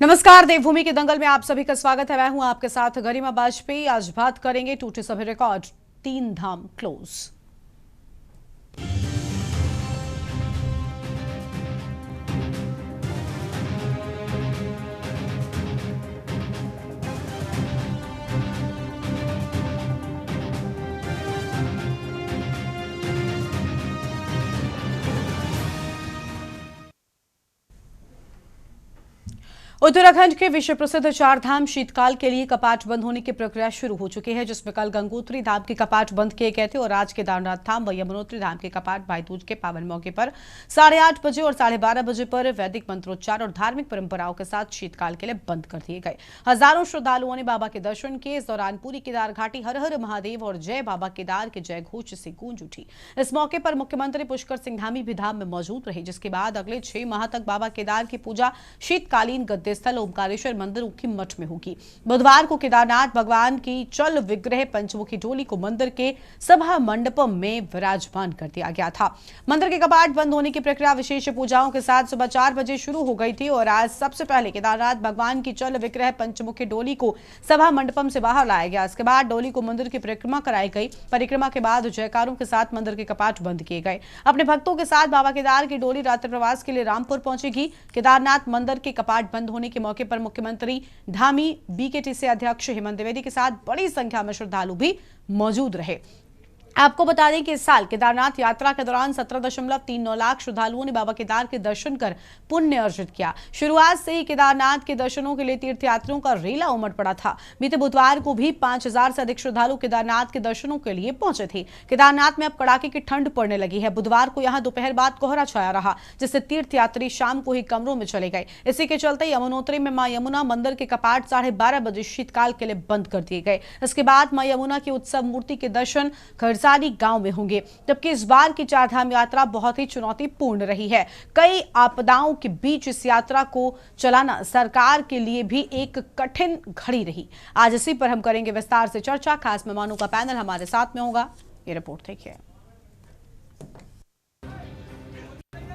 नमस्कार, देवभूमि के दंगल में आप सभी का स्वागत है। मैं हूं आपके साथ गरिमा वाजपेयी। आज बात करेंगे टूटे सभी रिकॉर्ड, 3 धाम क्लोज। उत्तराखंड के विश्व प्रसिद्ध 4 धाम शीतकाल के लिए कपाट बंद होने की प्रक्रिया शुरू हो चुकी है, जिसमें कल गंगोत्री धाम के कपाट बंद किए गए थे और आज केदारनाथ धाम व यमुनोत्री धाम के कपाट भाई दूज के पावन मौके पर 8:30 बजे और 12:30 बजे पर वैदिक मंत्रोच्चार और धार्मिक परंपराओं के साथ शीतकाल के लिए बंद कर दिए गए। हजारों श्रद्धालुओं ने बाबा के दर्शन किए। इस दौरान पूरी केदार घाटी हर हर महादेव और जय बाबा केदार के जय घोष से गूंज उठी। इस मौके पर मुख्यमंत्री पुष्कर सिंह धामी भी धाम में मौजूद रहे, जिसके बाद अगले 6 माह तक बाबा केदार की पूजा शीतकालीन गद्दे स्थल ओमकारेश्वर मंदिर ऊखी मठ में होगी। बुधवार को केदारनाथ भगवान की चल विग्रह पंचमुखी डोली को मंदिर के सभा मंडप में विराजमान कर दिया गया था। मंदिर के कपाट बंद होने की प्रक्रिया विशेष पूजाओं के साथ सुबह 4 बजे शुरू हो गई थी और आज सबसे पहले केदारनाथ भगवान की चल विग्रह पंचमुखी डोली को सभा मंडपम से बाहर लाया गया। इसके बाद डोली को मंदिर की परिक्रमा कराई गई। परिक्रमा के बाद जयकारों के साथ मंदिर के कपाट बंद किए गए। अपने भक्तों के साथ बाबा केदार की डोली रात्रि प्रवास के लिए रामपुर पहुंचेगी। केदारनाथ मंदिर के कपाट बंद होने के मौके पर मुख्यमंत्री धामी, बीकेटीसी अध्यक्ष हेमंत द्विवेदी के साथ बड़ी संख्या में श्रद्धालु भी मौजूद रहे। आपको बता दें कि इस साल केदारनाथ यात्रा के दौरान 17.39 लाख श्रद्धालुओं ने बाबा केदार के दर्शन कर पुण्य अर्जित किया। शुरुआत से ही केदारनाथ के दर्शनों के लिए तीर्थयात्रियों का रेला उमड़ पड़ा था। बीते बुधवार को भी 5000 से अधिक श्रद्धालु केदारनाथ के दर्शनों के लिए पहुंचे थे। केदारनाथ में अब कड़ाके की ठंड पड़ने लगी है। बुधवार को यहां दोपहर बाद कोहरा छाया रहा, जिससे तीर्थयात्री शाम को ही कमरों में चले गए। इसी के चलते यमुनोत्री में मां यमुना मंदिर के कपाट 12:30 बजे शीतकाल के लिए बंद कर दिए गए। इसके बाद मां यमुना की उत्सव मूर्ति के दर्शन खरसारी गांव में होंगे। जबकि इस बार की 4 धाम यात्रा बहुत ही चुनौतीपूर्ण रही है। कई आपदाओं के बीच इस यात्रा को चलाना सरकार के लिए भी एक कठिन घड़ी रही। आज इसी पर हम करेंगे विस्तार से चर्चा। खास मेहमानों का पैनल हमारे साथ में होगा। ये रिपोर्ट देखिए।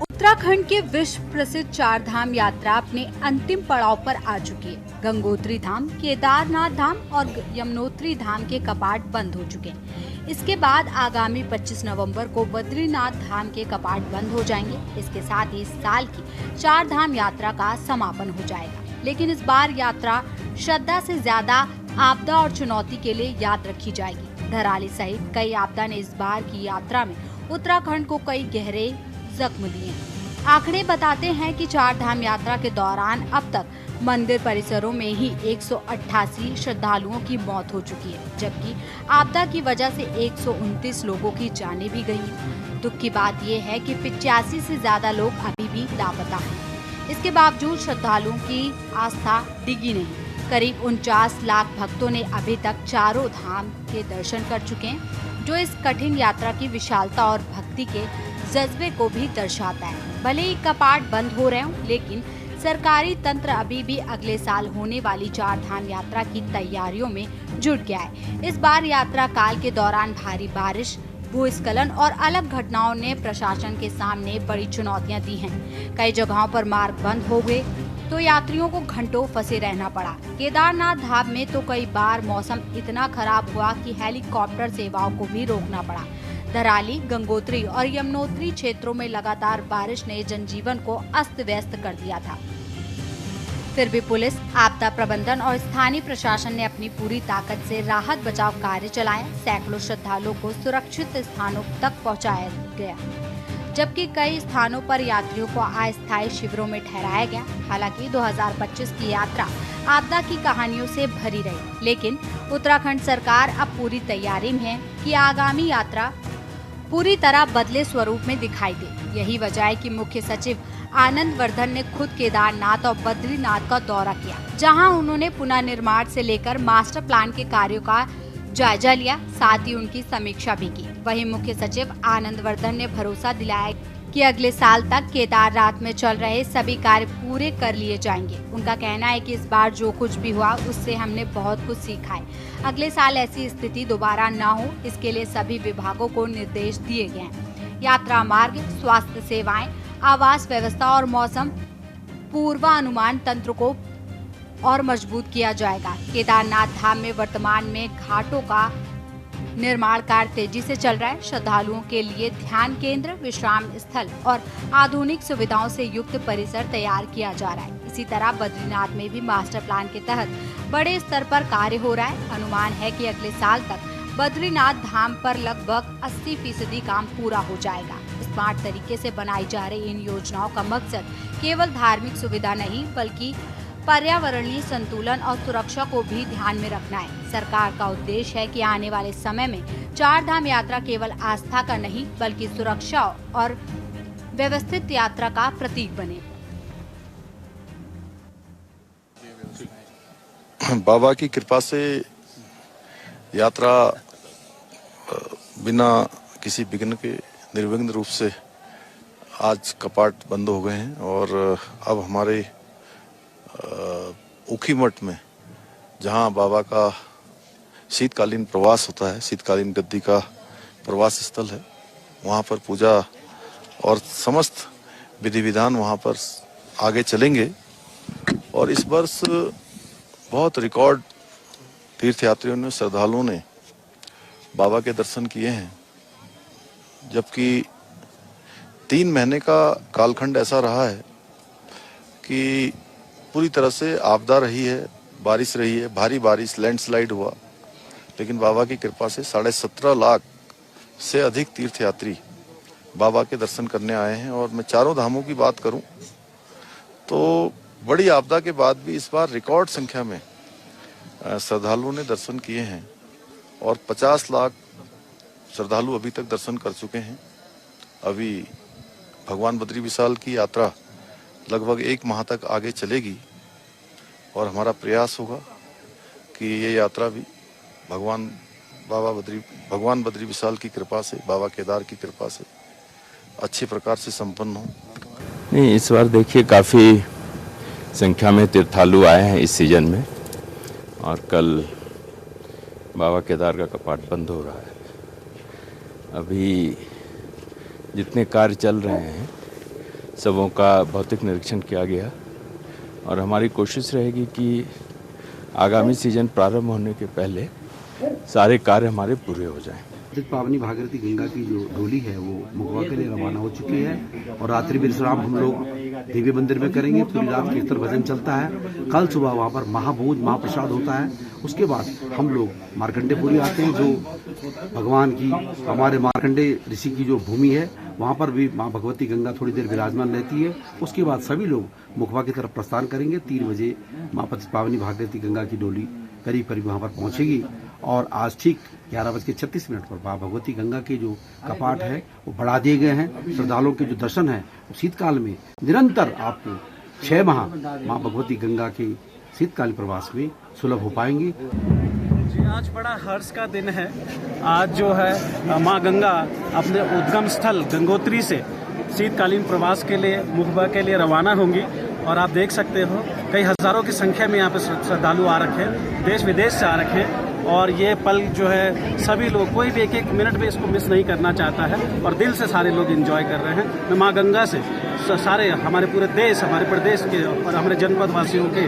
उत्तराखंड के विश्व प्रसिद्ध 4 धाम यात्रा अपने अंतिम पड़ाव पर आ चुकी है। गंगोत्री धाम, केदारनाथ धाम और यमुनोत्री धाम के कपाट बंद हो चुके हैं। इसके बाद आगामी 25 नवंबर को बद्रीनाथ धाम के कपाट बंद हो जाएंगे। इसके साथ ही इस साल की 4 धाम यात्रा का समापन हो जाएगा। लेकिन इस बार यात्रा श्रद्धा से ज्यादा आपदा और चुनौती के लिए याद रखी जाएगी। धराली सहित कई आपदा ने इस बार की यात्रा में उत्तराखंड को कई गहरे जख्म दिए। आंकड़े बताते हैं कि 4 धाम यात्रा के दौरान अब तक मंदिर परिसरों में ही 188 श्रद्धालुओं की मौत हो चुकी है, जबकि आपदा की वजह से 129 लोगों की जानें भी गई हैं। दुख की बात यह है कि 85 से ज्यादा लोग अभी भी लापता हैं। इसके बावजूद श्रद्धालुओं की आस्था डिगी नहीं। करीब 49 लाख भक्तों ने अभी तक चारों धाम के दर्शन कर चुके हैं, जो इस कठिन यात्रा की विशालता और भक्ति के जज्बे को भी दर्शाता है। भले ही कपाट बंद हो रहे हों, लेकिन सरकारी तंत्र अभी भी अगले साल होने वाली 4 धाम यात्रा की तैयारियों में जुट गया है। इस बार यात्रा काल के दौरान भारी बारिश, भूस्खलन और अलग घटनाओं ने प्रशासन के सामने बड़ी चुनौतियां दी हैं। कई जगहों पर मार्ग बंद हो गए तो यात्रियों को घंटों फंसे रहना पड़ा। केदारनाथ धाम में तो कई बार मौसम इतना खराब हुआ कि हेलीकॉप्टर सेवाओं को भी रोकना पड़ा। धराली, गंगोत्री और यमुनोत्री क्षेत्रों में लगातार बारिश ने जनजीवन को अस्त व्यस्त कर दिया था। फिर भी पुलिस, आपदा प्रबंधन और स्थानीय प्रशासन ने अपनी पूरी ताकत से राहत बचाव कार्य चलाया। सैकड़ों श्रद्धालुओं को सुरक्षित स्थानों तक पहुंचाया गया, जबकि कई स्थानों पर यात्रियों को अस्थायी शिविरों में ठहराया गया। हालांकि 2025 की यात्रा आपदा की कहानियों से भरी रही, लेकिन उत्तराखंड सरकार अब पूरी तैयारी में है कि आगामी यात्रा पूरी तरह बदले स्वरूप में दिखाई दे। यही वजह है कि मुख्य सचिव आनंद वर्धन ने खुद केदारनाथ और बद्रीनाथ का दौरा किया, जहां उन्होंने पुनर्निर्माण से लेकर मास्टर प्लान के कार्यों का जायजा लिया, साथ ही उनकी समीक्षा भी की। वहीं मुख्य सचिव आनंद वर्धन ने भरोसा दिलाया कि अगले साल तक केदारनाथ में चल रहे सभी कार्य पूरे कर लिए जाएंगे। उनका कहना है कि इस बार जो कुछ भी हुआ उससे हमने बहुत कुछ सीखा है। अगले साल ऐसी स्थिति दोबारा न हो, इसके लिए सभी विभागों को निर्देश दिए गए हैं। यात्रा मार्ग, स्वास्थ्य सेवाएं, आवास व्यवस्था और मौसम पूर्वानुमान तंत्र को और मजबूत किया जाएगा। केदारनाथ धाम में वर्तमान में घाटों का निर्माण कार्य तेजी से चल रहा है। श्रद्धालुओं के लिए ध्यान केंद्र, विश्राम स्थल और आधुनिक सुविधाओं से युक्त परिसर तैयार किया जा रहा है। इसी तरह बद्रीनाथ में भी मास्टर प्लान के तहत बड़े स्तर पर कार्य हो रहा है। अनुमान है कि अगले साल तक बद्रीनाथ धाम पर लगभग 80% काम पूरा हो जाएगा। स्मार्ट तरीके से बनाई जा रही इन योजनाओं का मकसद केवल धार्मिक सुविधा नहीं बल्कि पर्यावरणीय संतुलन और सुरक्षा को भी ध्यान में रखना है। सरकार का उद्देश्य है कि आने वाले समय में चार धाम यात्रा केवल आस्था का नहीं बल्कि सुरक्षा और व्यवस्थित यात्रा का प्रतीक बने। बाबा की कृपा से यात्रा बिना किसी विघ्न के निर्विघ्न रूप से आज कपाट बंद हो गए हैं और अब हमारे ऊखी मठ में जहां बाबा का शीतकालीन प्रवास होता है, शीतकालीन गद्दी का प्रवास स्थल है, वहां पर पूजा और समस्त विधि विधान वहां पर आगे चलेंगे। और इस वर्ष बहुत रिकॉर्ड तीर्थयात्रियों ने, श्रद्धालुओं ने बाबा के दर्शन किए हैं, जबकि 3 महीने का कालखंड ऐसा रहा है कि पूरी तरह से आपदा रही है, बारिश रही है, भारी बारिश, लैंडस्लाइड हुआ, लेकिन बाबा की कृपा से 17.5 लाख से अधिक तीर्थयात्री बाबा के दर्शन करने आए हैं। और मैं चारों धामों की बात करूं तो बड़ी आपदा के बाद भी इस बार रिकॉर्ड संख्या में श्रद्धालुओं ने दर्शन किए हैं और 50 लाख श्रद्धालु अभी तक दर्शन कर चुके हैं। अभी भगवान बद्री विशाल की यात्रा लगभग 1 माह तक आगे चलेगी और हमारा प्रयास होगा कि ये यात्रा भी भगवान बद्री विशाल की कृपा से, बाबा केदार की कृपा से अच्छे प्रकार से संपन्न हो। नहीं, इस बार देखिए काफ़ी संख्या में तीर्थालु आए हैं इस सीजन में और कल बाबा केदार का कपाट बंद हो रहा है। अभी जितने कार्य चल रहे हैं सबों का भौतिक निरीक्षण किया गया और हमारी कोशिश रहेगी कि आगामी सीजन प्रारंभ होने के पहले सारे कार्य हमारे पूरे हो जाएं। पावनी भागीरथी गंगा की जो डोली है वो मुखवा के लिए रवाना हो चुकी है और रात्रि विश्राम हम लोग देवी मंदिर में करेंगे। पूरी रात कीर्तन भजन चलता है। कल सुबह वहाँ पर महाभोज महाप्रसाद होता है। उसके बाद हम लोग मार्कंडेयपुरी आते हैं, जो भगवान की, हमारे मार्कंडेय ऋषि की जो भूमि है, वहाँ पर भी माँ भगवती गंगा थोड़ी देर विराजमान रहती है। उसके बाद सभी लोग मुखवा की तरफ प्रस्थान करेंगे। 3 बजे माँ पावनी भागीरथी गंगा की डोली करीब करीब वहाँ पर पहुँचेगी और आज ठीक 11:36 पर माँ भगवती गंगा के जो कपाट है वो बढ़ा दिए गए हैं। श्रद्धालुओं के जो दर्शन है वो शीतकाल में निरंतर आपको 6 माह माँ भगवती गंगा के शीतकालीन प्रवास में सुलभ हो पाएंगे। जी, आज बड़ा हर्ष का दिन है। आज जो है माँ गंगा अपने उद्गम स्थल गंगोत्री से शीतकालीन प्रवास के लिए, मुखबा के लिए रवाना होंगी और आप देख सकते हो कई हजारों की संख्या में यहाँ पे श्रद्धालु आ रखे हैं, देश विदेश से आ रखे हैं। और ये पल जो है सभी लोग, कोई भी एक मिनट में इसको मिस नहीं करना चाहता है और दिल से सारे लोग एंजॉय कर रहे हैं। मैं माँ गंगा से सारे हमारे पूरे देश, हमारे प्रदेश के और हमारे जनपद वासियों के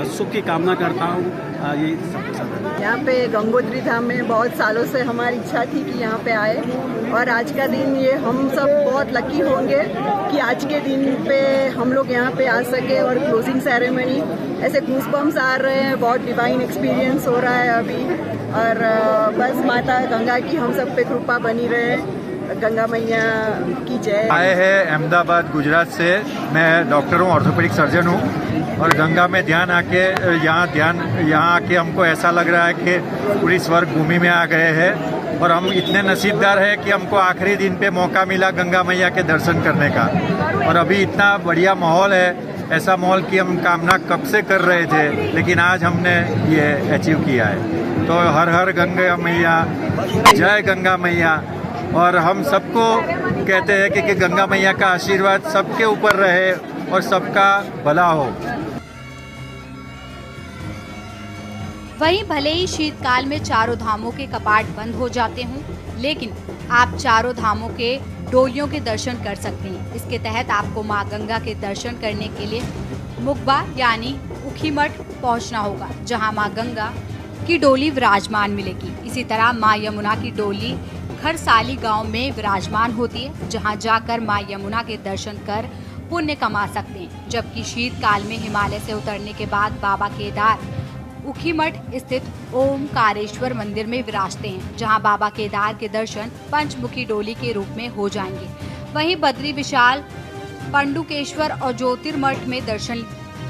सुख की कामना करता हूँ। यही सब यहाँ पे गंगोत्री धाम में बहुत सालों से हमारी इच्छा थी कि यहाँ पे आए और आज का दिन ये हम सब बहुत लकी होंगे कि आज के दिन पे हम लोग यहाँ पे आ सके। और क्लोजिंग सेरेमनी ऐसे गूज़बम्स आ रहे हैं, बहुत डिवाइन एक्सपीरियंस हो रहा है अभी। और बस माता गंगा की हम सब पे कृपा बनी रहे। गंगा मैया की जय। आए हैं अहमदाबाद गुजरात से। मैं डॉक्टर हूँ, ऑर्थोपेडिक सर्जन हूँ और गंगा में ध्यान आके यहाँ आके हमको ऐसा लग रहा है कि पूरी स्वर्ग भूमि में आ गए हैं और हम इतने नसीबदार हैं कि हमको आखिरी दिन पे मौका मिला गंगा मैया के दर्शन करने का। और अभी इतना बढ़िया माहौल है, ऐसा माहौल की हम कामना कब से कर रहे थे, लेकिन आज हमने ये अचीव किया है। तो हर हर गंगा मैया, जय गंगा मैया। और हम सबको कहते हैं कि गंगा मैया का आशीर्वाद सबके ऊपर रहे और सबका भला हो। वहीं भले ही शीतकाल में चारों धामों के कपाट बंद हो जाते हों, लेकिन आप चारों धामों के डोलियों के दर्शन कर सकते हैं। इसके तहत आपको मां गंगा के दर्शन करने के लिए मुगबा यानी ऊखीमठ पहुंचना होगा, जहां मां गंगा की डोली विराजमान मिलेगी। इसी तरह मां यमुना की डोली खरसाली गांव में विराजमान होती है, जहां जाकर मां यमुना के दर्शन कर पुण्य कमा सकते हैं। जबकि शीतकाल में हिमालय से उतरने के बाद बाबा केदार ऊखीमठ स्थित ओमकारेश्वर मंदिर में विराजते हैं, जहां बाबा केदार के दर्शन पंचमुखी डोली के रूप में हो जाएंगे। वहीं बद्री विशाल, पंडुकेश्वर और ज्योतिर्मठ में दर्शन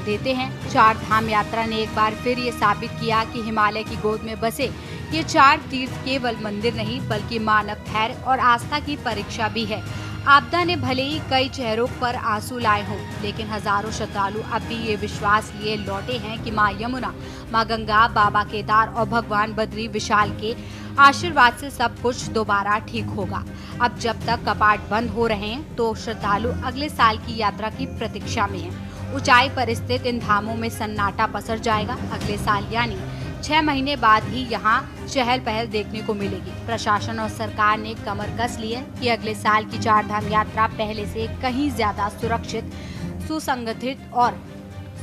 देते हैं। चार धाम यात्रा ने एक बार फिर ये साबित किया कि हिमालय की गोद में बसे ये चार तीर्थ केवल मंदिर नहीं बल्कि मानव धैर्य और आस्था की परीक्षा भी है। आपदा ने भले ही कई चेहरों पर आंसू लाए हों, लेकिन हजारों श्रद्धालु अब भी ये विश्वास लिए लौटे हैं कि मां यमुना, मां गंगा, बाबा केदार और भगवान बद्री विशाल के आशीर्वाद से सब कुछ दोबारा ठीक होगा। अब जब तक कपाट बंद हो रहे हैं तो श्रद्धालु अगले साल की यात्रा की प्रतीक्षा में हैं। ऊंचाई पर स्थित इन धामों में सन्नाटा पसर जाएगा। अगले साल यानी 6 महीने बाद ही यहाँ चहल पहल देखने को मिलेगी। प्रशासन और सरकार ने कमर कस ली है कि अगले साल की चार धाम यात्रा पहले से कहीं ज्यादा सुरक्षित, सुसंगठित और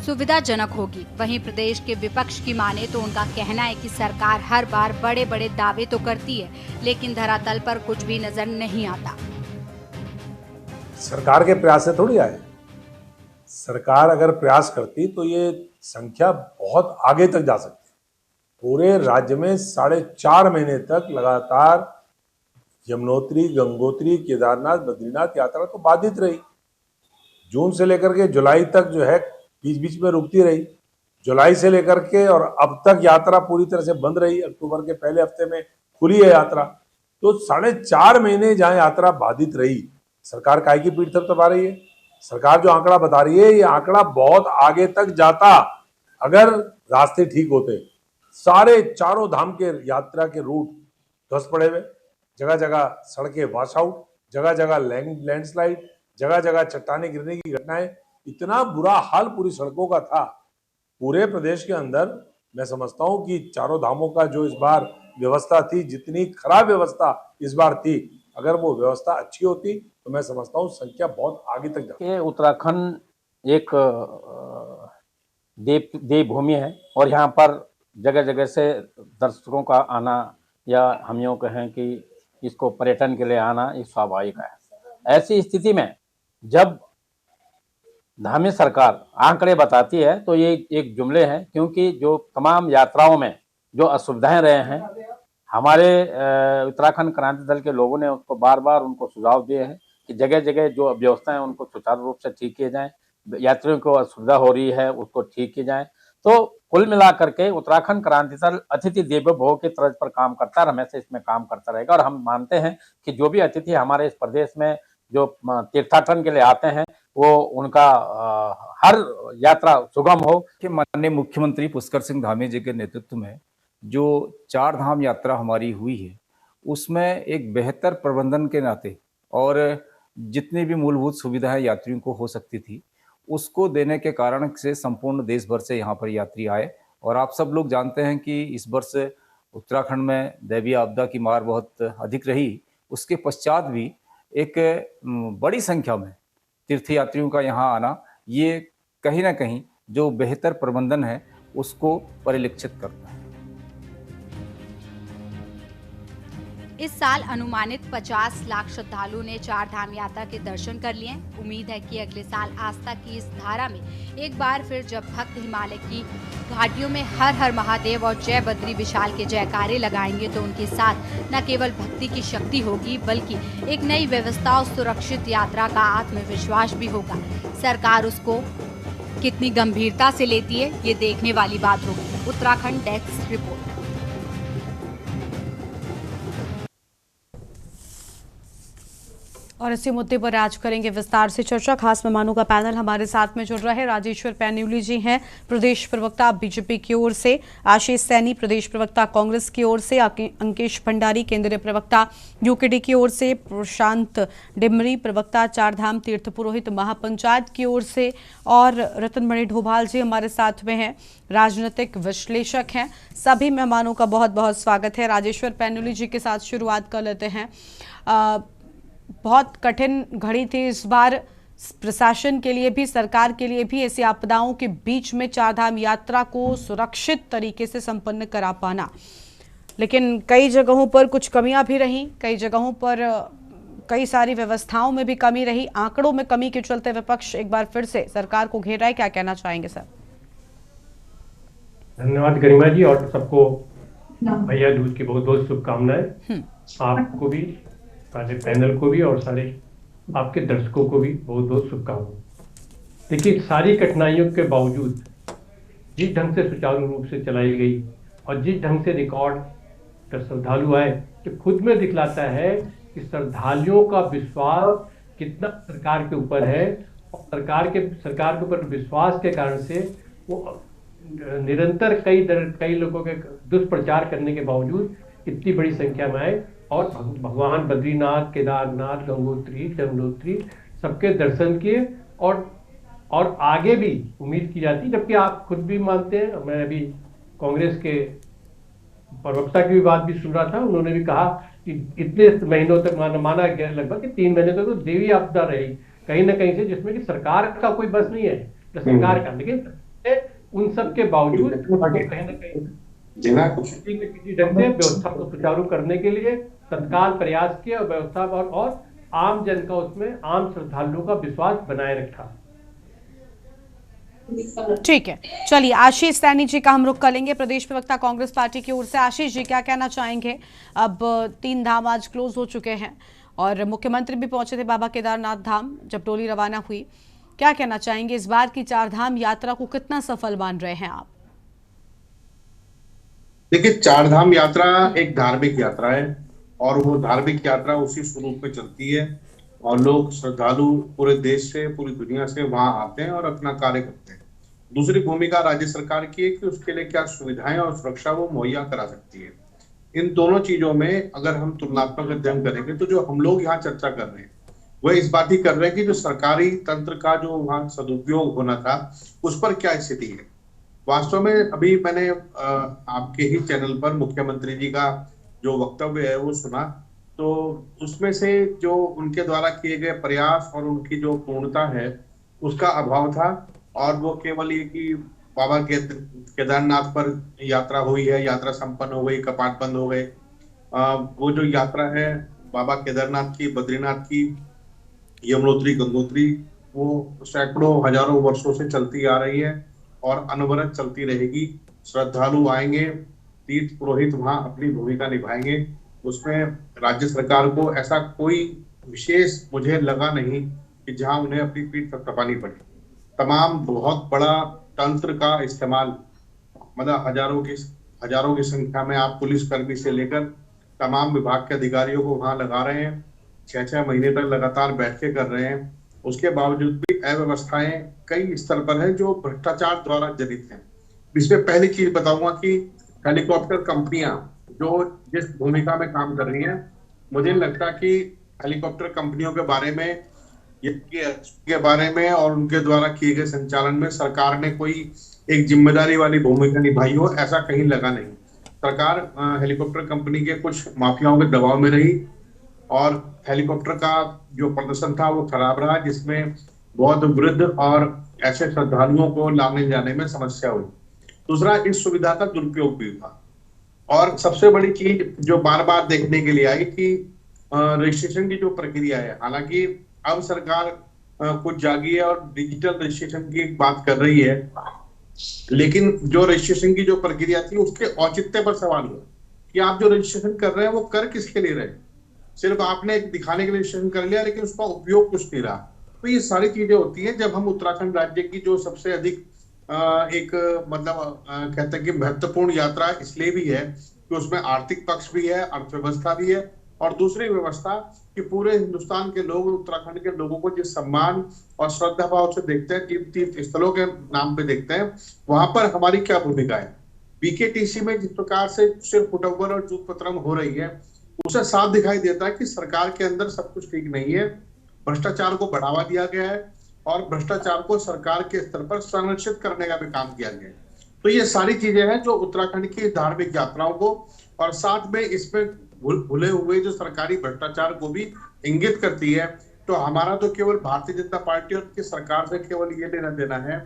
सुविधाजनक होगी। वहीं प्रदेश के विपक्ष की माने तो उनका कहना है कि सरकार हर बार बड़े बड़े दावे तो करती है, लेकिन धरातल पर कुछ भी नजर नहीं आता। सरकार के प्रयास से थोड़ी आए। सरकार अगर प्रयास करती तो ये संख्या बहुत आगे तक जा सकती। पूरे राज्य में 4.5 महीने तक लगातार यमुनोत्री, गंगोत्री, केदारनाथ, बद्रीनाथ यात्रा तो बाधित रही। जून से लेकर के जुलाई तक जो है बीच बीच में रुकती रही। जुलाई से लेकर के और अब तक यात्रा पूरी तरह से बंद रही। अक्टूबर के पहले हफ्ते में खुली है यात्रा। तो 4.5 महीने जहां यात्रा बाधित रही, सरकार काहे की पीठ थपथपा रही है? सरकार जो आंकड़ा बता रही है, ये आंकड़ा बहुत आगे तक जाता अगर रास्ते ठीक होते। सारे चारों धाम के यात्रा के रूट ध्वस्त पड़े हुए, जगह जगह सड़कें वॉश आउट, जगह जगह लैंडस्लाइड, जगह जगह चट्टाने गिरने की घटनाएं, इतना बुरा हाल पूरी सड़कों का था। पूरे प्रदेश के अंदर मैं समझता हूं कि चारों धामों का जो इस बार व्यवस्था थी, जितनी खराब व्यवस्था इस बार थी, अगर वो व्यवस्था अच्छी होती तो मैं समझता हूँ संख्या बहुत आगे तक जाती। ये उत्तराखंड एक देवभूमि है और यहाँ पर जगह जगह से दर्शकों का आना, या हम यूँ कहें कि इसको पर्यटन के लिए आना, ये स्वाभाविक है। ऐसी स्थिति में जब धामी सरकार आंकड़े बताती है तो ये एक जुमले हैं, क्योंकि जो तमाम यात्राओं में जो असुविधाएं रहे हैं, हमारे उत्तराखंड क्रांति दल के लोगों ने उसको बार बार उनको सुझाव दिए हैं कि जगह जगह जो व्यवस्थाएं उनको सुचारू रूप से ठीक किए जाएं, यात्रियों को असुविधा हो रही है उसको ठीक किए जाएं। तो कुल मिलाकर के उत्तराखंड क्रांति दल अतिथि देवो भव की तर्ज पर काम करता है, हमेशा इसमें काम करता रहेगा। और हम मानते हैं कि जो भी अतिथि हमारे इस प्रदेश में जो तीर्थाटन के लिए आते हैं, वो उनका हर यात्रा सुगम हो। कि माननीय मुख्यमंत्री पुष्कर सिंह धामी जी के नेतृत्व में जो चार धाम यात्रा हमारी हुई है, उसमें एक बेहतर प्रबंधन के नाते और जितनी भी मूलभूत सुविधाएं यात्रियों को हो सकती थी, उसको देने के कारण से संपूर्ण देश भर से यहाँ पर यात्री आए। और आप सब लोग जानते हैं कि इस वर्ष उत्तराखंड में दैवीय आपदा की मार बहुत अधिक रही। उसके पश्चात भी एक बड़ी संख्या में तीर्थयात्रियों का यहाँ आना, ये कहीं ना कहीं जो बेहतर प्रबंधन है उसको परिलक्षित करता है। इस साल अनुमानित 50 लाख श्रद्धालुओं ने चार धाम यात्रा के दर्शन कर लिए। उम्मीद है कि अगले साल आस्था की इस धारा में एक बार फिर जब भक्त हिमालय की घाटियों में हर हर महादेव और जय बद्री विशाल के जयकारे लगाएंगे, तो उनके साथ न केवल भक्ति की शक्ति होगी बल्कि एक नई व्यवस्था और सुरक्षित यात्रा का आत्मविश्वास भी होगा। सरकार उसको कितनी गंभीरता से लेती है, ये देखने वाली बात होगी। Uttarakhand desk report. और इसी मुद्दे पर आज करेंगे विस्तार से चर्चा। खास मेहमानों का पैनल हमारे साथ में जुड़ रहे राजेश्वर पैन्यूली जी हैं, प्रदेश प्रवक्ता बीजेपी की ओर से, आशीष सैनी प्रदेश प्रवक्ता कांग्रेस की ओर से, अंकेश भंडारी केंद्रीय प्रवक्ता यूकेडी की ओर से, प्रशांत डिमरी प्रवक्ता चारधाम तीर्थ पुरोहित महापंचायत की ओर से, और रतनमणि ढोभाल जी हमारे साथ में हैं, राजनीतिक विश्लेषक हैं। सभी मेहमानों का बहुत बहुत स्वागत है। राजेश्वर पैन्यूली जी के साथ शुरुआत कर लेते हैं। बहुत कठिन घड़ी थी इस बार, प्रशासन के लिए भी, सरकार के लिए भी ऐसी आपदाओं के बीच में चारधाम यात्रा को सुरक्षित तरीके से संपन्न करा पाना। लेकिन कई जगहों पर कुछ कमियां भी रहीं, कई जगहों पर कई सारी व्यवस्थाओं में भी कमी रही, आंकड़ों में कमी के चलते विपक्ष एक बार फिर से सरकार को घेर रहा है। क्या कहना चाहेंगे सर? धन्यवाद गरिमा जी, और सबको भैया दूज की बहुत बहुत शुभकामनाएं। आपको भी, सारे पैनल को भी, और सारे आपके दर्शकों को भी बहुत बहुत शुभकामनाएं। देखिए, सारी कठिनाइयों के बावजूद जिस ढंग से सुचारू रूप से चलाई गई और जिस ढंग से रिकॉर्ड श्रद्धालु आए, तो खुद में दिखलाता है कि श्रद्धालुओं का विश्वास कितना सरकार के ऊपर है, और सरकार के ऊपर विश्वास के कारण से वो निरंतर कई लोगों के दुष्प्रचार करने के बावजूद इतनी बड़ी संख्या में आए और भगवान बद्रीनाथ, केदारनाथ, गंगोत्री, यमुनोत्री सबके दर्शन किए। और आगे भी उम्मीद की जाती, जबकि आप खुद भी मानते हैं, मैं अभी कांग्रेस के प्रवक्ता की भी बात भी सुन रहा था, उन्होंने भी कहा कि इतने महीनों तक माना गया लगभग कि 3 महीने तक तो देवी आपदा रही कहीं ना कहीं से, जिसमें कि सरकार का कोई बस नहीं है, सरकार का। लेकिन उन सब के बावजूद कहीं ना कहीं किसी ढंग से व्यवस्था को सुचारू करने के लिए तत्काल प्रयास किया और व्यवस्था और आम जन का, उसमें आम श्रद्धालुओं का विश्वास बनाए रखा। ठीक है, चलिए आशीष सैनी जी का हम रुख करेंगे, प्रदेश प्रवक्ता कांग्रेस पार्टी की ओर से। आशीष जी, क्या कहना चाहेंगे? अब 3 धाम आज क्लोज हो चुके हैं और मुख्यमंत्री भी पहुंचे थे बाबा केदारनाथ धाम जब टोली रवाना हुई। क्या कहना चाहेंगे इस बार की चारधाम यात्रा को कितना सफल मान रहे हैं आप? देखिए, चारधाम यात्रा एक धार्मिक यात्रा है और वो धार्मिक यात्रा उसी स्वरूप में चलती है और लोग श्रद्धालु पूरे देश से, पूरी दुनिया से वहां आते हैं और अपना कार्य करते हैं। दूसरी भूमिका राज्य सरकार की है कि उसके लिए क्या सुविधाएं और सुरक्षा वो मुहैया करा सकती है। इन दोनों चीजों में अगर हम तुलनात्मक अध्ययन करेंगे तो जो हम लोग यहाँ चर्चा कर रहे हैं वह इस बात ही कर रहे हैं कि जो सरकारी तंत्र का जो वहाँ सदुपयोग होना था उस पर क्या स्थिति है। वास्तव में अभी मैंने आपके ही चैनल पर मुख्यमंत्री जी का जो वक्तव्य है वो सुना, तो उसमें से जो उनके द्वारा किए गए प्रयास और उनकी जो पूर्णता है उसका अभाव था। और वो केवल ये कि बाबा केदारनाथ पर यात्रा हुई है, यात्रा संपन्न हो गई, कपाट बंद हो गए। वो जो यात्रा है बाबा केदारनाथ की, बद्रीनाथ की, यमुनोत्री, गंगोत्री, वो सैकड़ों हजारों वर्षों से चलती आ रही है और अनवरत चलती रहेगी। श्रद्धालु आएंगे, तीर्थ पुरोहित वहां अपनी भूमिका निभाएंगे। उसमें राज्य सरकार को ऐसा कोई विशेष मुझे लगा नहीं कि जहां उन्हें अपनी पीठ थपथपानी पड़ी। तमाम बहुत बड़ा तंत्र का इस्तेमाल, मतलब हजारों की संख्या में आप पुलिसकर्मी से लेकर तमाम विभाग के अधिकारियों को वहां लगा रहे हैं, 6-6 महीने तक लगातार बैठकें कर रहे हैं। उसके बावजूद भी अव्यवस्थाएं कई स्तर पर है जो भ्रष्टाचार द्वारा जनित है। इसमें पहली चीज बताऊंगा कि हेलीकॉप्टर कंपनियां जो जिस भूमिका में काम कर रही हैं, मुझे लगता कि हेलीकॉप्टर कंपनियों के बारे में और उनके द्वारा किए गए संचालन में सरकार ने कोई एक जिम्मेदारी वाली भूमिका निभाई हो, ऐसा कहीं लगा नहीं। सरकार हेलीकॉप्टर कंपनी के कुछ माफियाओं के दबाव में रही और हेलीकॉप्टर का जो प्रदर्शन था वो खराब रहा, जिसमें बहुत वृद्ध और ऐसे श्रद्धालुओं को लाने जाने में समस्या हुई। दूसरा, इस सुविधा का दुरुपयोग भी हुआ। और सबसे बड़ी चीज जो बार बार देखने के लिए आई कि रजिस्ट्रेशन की जो प्रक्रिया है, हालांकि अब सरकार कुछ जागी है और डिजिटल रजिस्ट्रेशन की बात कर रही है, लेकिन जो रजिस्ट्रेशन की जो प्रक्रिया थी उसके औचित्य पर सवाल हुआ कि आप जो रजिस्ट्रेशन कर रहे हैं वो कर किसके लिए रहे। सिर्फ आपने दिखाने के लिए रजिस्ट्रेशन कर लिया लेकिन उसका उपयोग कुछ नहीं रहा। तो ये सारी चीजें होती हैं जब हम उत्तराखंड राज्य की जो सबसे अधिक कहते हैं कि महत्वपूर्ण यात्रा इसलिए भी है कि उसमें आर्थिक पक्ष भी है, अर्थव्यवस्था भी है, और दूसरी व्यवस्था कि पूरे हिंदुस्तान के लोग उत्तराखंड के लोगों को जिस सम्मान और श्रद्धा भाव से देखते हैं, जिन तीर्थ स्थलों के नाम पे देखते हैं, वहां पर हमारी क्या भूमिका है। बीकेटीसी में जिस प्रकार से सिर्फ फुटअवर और जूत पत्रम हो रही है, उसे साफ दिखाई देता है कि सरकार के अंदर सब कुछ ठीक नहीं है। भ्रष्टाचार को बढ़ावा दिया गया है और भ्रष्टाचार को सरकार के स्तर पर संरक्षित करने का भी काम किया गया है। तो ये सारी चीजें हैं जो उत्तराखंड की धार्मिक यात्राओं को और साथ में इसमें भूले हुए जो सरकारी भ्रष्टाचार को भी इंगित करती है। तो हमारा तो केवल भारतीय जनता पार्टी और उसकी सरकार से केवल ये लेना देना है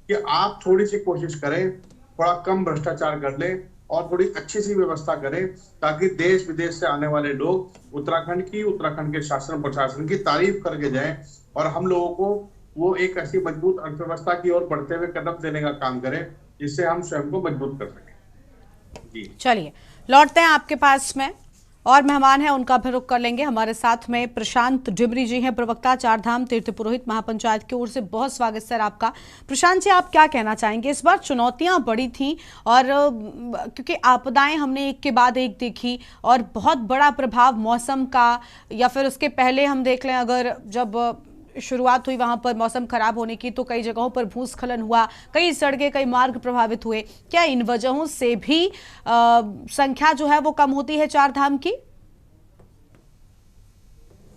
कि आप थोड़ी सी कोशिश करें, थोड़ा कम भ्रष्टाचार कर ले और थोड़ी अच्छी सी व्यवस्था करें, ताकि देश विदेश से आने वाले लोग उत्तराखंड के शासन प्रशासन की तारीफ करके जाएं और हम लोगों को वो एक ऐसी मजबूत अर्थव्यवस्था की ओर बढ़ते हुए कदम देने का काम करें, जिससे हम स्वयं को मजबूत कर सकें। जी चलिए लौटते हैं आपके पास में, और मेहमान हैं उनका भी रुख कर लेंगे। हमारे साथ में प्रशांत डिमरी जी हैं, प्रवक्ता चारधाम तीर्थ पुरोहित महापंचायत की ओर से। बहुत स्वागत सर आपका। प्रशांत जी, आप क्या कहना चाहेंगे? इस बार चुनौतियां बड़ी थी और क्योंकि आपदाएं हमने एक के बाद एक देखी और बहुत बड़ा प्रभाव मौसम का, या फिर उसके पहले हम देख लें अगर जब शुरुआत हुई वहां पर मौसम खराब होने की, तो कई जगहों पर भूस्खलन हुआ, कई सड़कें कई मार्ग प्रभावित हुए। क्या इन वजहों से भी संख्या जो है वो कम होती है चारधाम की?